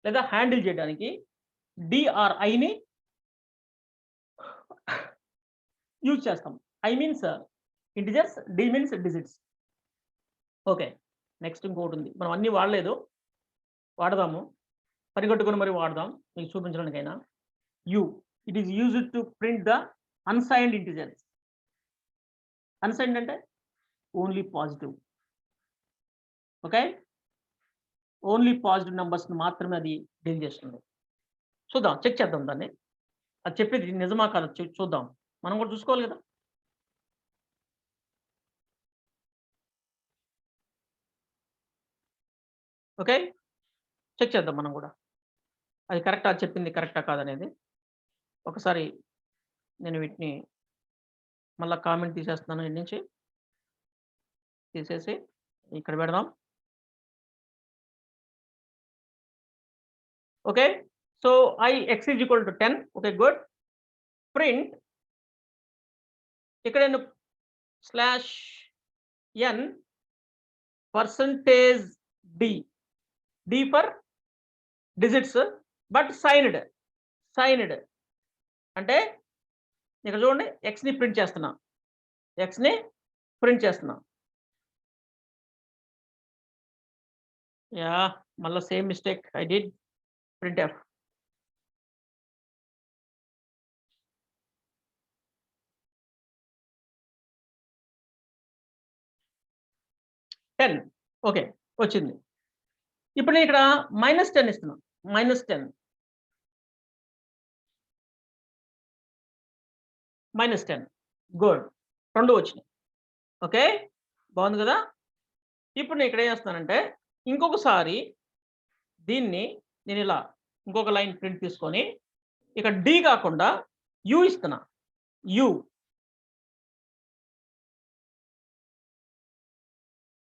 లేదా handle చేయడానికి DRI-ని use చేస్తాం. I means integers, D means digits. Okay, next ఇంకోటి ఉంది, మనం అన్ని వాడలేదు, వాడదాము, పరిగెట్టుకుని మరి వాడదాం మీకు చూపించడానికైనా. It is used to print the unsigned integers. Unsigned అంటే only positive. Okay, only positive నంబర్స్ని మాత్రమే అది డీల్ చేస్తుంది. చూద్దాం, చెక్ చేద్దాం దాన్ని, అది చెప్పేది నిజమా కాదు చూద్దాం, మనం కూడా చూసుకోవాలి కదా. ఓకే, చెక్ చేద్దాం మనం కూడా, అది కరెక్టా, చెప్పింది కరెక్టా కాదనేది. ఒకసారి నేను వీటిని మళ్ళీ కామెంట్ తీసేస్తున్నాను, ఇన్ని నుంచి తీసేసి ఇక్కడ పెడదాం. Okay, so x is equal to 10. Okay, good. Print ఇక్కడ నేను /n %d for digits but signed అంటే ఇక్కడ చూడండి, ఎక్స్ని ప్రింట్ చేస్తున్నా. యా, మళ్ళీ same mistake I did. printf okay వచ్చింది. ఇప్పుడు నేను ఇక్కడ -10 ఇస్తున్నా. -10 గుడ్, 2 వచ్చినాయి. ఓకే, బాగుంది కదా. ఇప్పుడు నేను ఇక్కడ ఏం చేస్తున్నానంటే ఇంకొకసారి దీన్ని నేను ఇలా ఇంకొక లైన్ ప్రింట్ తీసుకొని ఇక్కడ D కాకుండా U ఇస్తున్నా.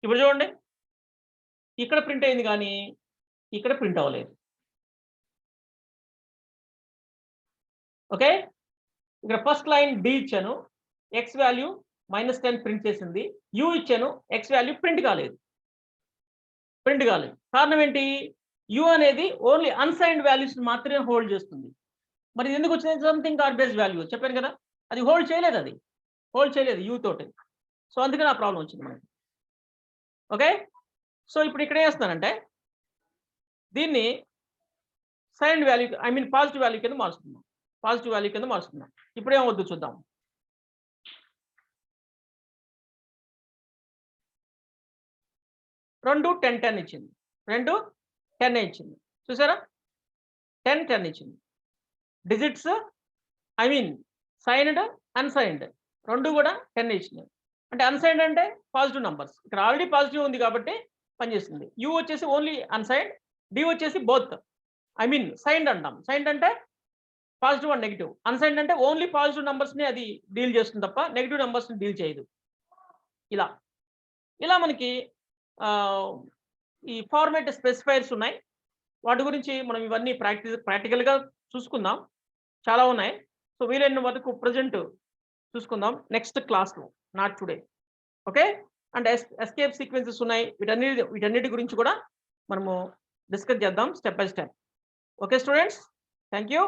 ఇప్పుడు చూడండి, ఇక్కడ ప్రింట్ అయింది కానీ ఇక్కడ ప్రింట్ అవ్వలేదు. ఓకే, ఇక్కడ ఫస్ట్ లైన్ D ఇచ్చాను, x వాల్యూ -10 ప్రింట్ చేసింది. U ఇచ్చాను, x వాల్యూ ప్రింట్ కాలేదు. కారణం ఏంటి? U అనేది ఓన్లీ అన్సైన్డ్ వాల్యూస్ మాత్రమే హోల్డ్ చేస్తుంది. మరి ఎందుకు వచ్చింది? సంథింగ్ గార్బేజ్ వాల్యూ చెప్పాను కదా, అది హోల్డ్ చేయలేదు U తోటి. సో అందుకని ఆ ప్రాబ్లం వచ్చింది మనకి. ఓకే, సో ఇప్పుడు ఇక్కడ ఏం చేస్తున్నానంటే దీన్ని సైన్డ్ వాల్యూ పాజిటివ్ వాల్యూ కింద మారుస్తున్నాం. ఇప్పుడు ఏమవుద్దు చూద్దాం. రెండు 10 ఇచ్చింది, 10 ఇచ్చింది. చూసారా, 10 ఇచ్చింది. డిజిట్స్ సైన్డ్ అన్సైన్డ్ రెండు కూడా 10 ఇచ్చినాయి. అంటే అన్సైన్డ్ అంటే పాజిటివ్ నంబర్స్, ఇక్కడ ఆల్రెడీ పాజిటివ్ ఉంది కాబట్టి పనిచేస్తుంది. U వచ్చేసి ఓన్లీ అన్సైన్డ్, D వచ్చేసి బోత్ సైన్డ్ అంటాం. సైన్డ్ అంటే పాజిటివ్ అండ్ నెగిటివ్, అన్సైన్డ్ అంటే ఓన్లీ పాజిటివ్ నంబర్స్ని అది డీల్ చేస్తుంది తప్ప నెగిటివ్ నంబర్స్ని డీల్ చేయదు. ఇలా మనకి ఈ ఫార్మేట్ స్పెసిఫైర్స్ ఉన్నాయి. వాటి గురించి మనం ఇవన్నీ ప్రాక్టికల్గా చూసుకుందాం, చాలా ఉన్నాయి. సో వీలైన వరకు ప్రజెంట్ చూసుకుందాం నెక్స్ట్ క్లాస్లో, not today. Okay, and escape sequences ఉన్నాయి, వీటన్నిటి గురించి కూడా మనము డిస్కస్ చేద్దాం step by step. Okay students, thank you.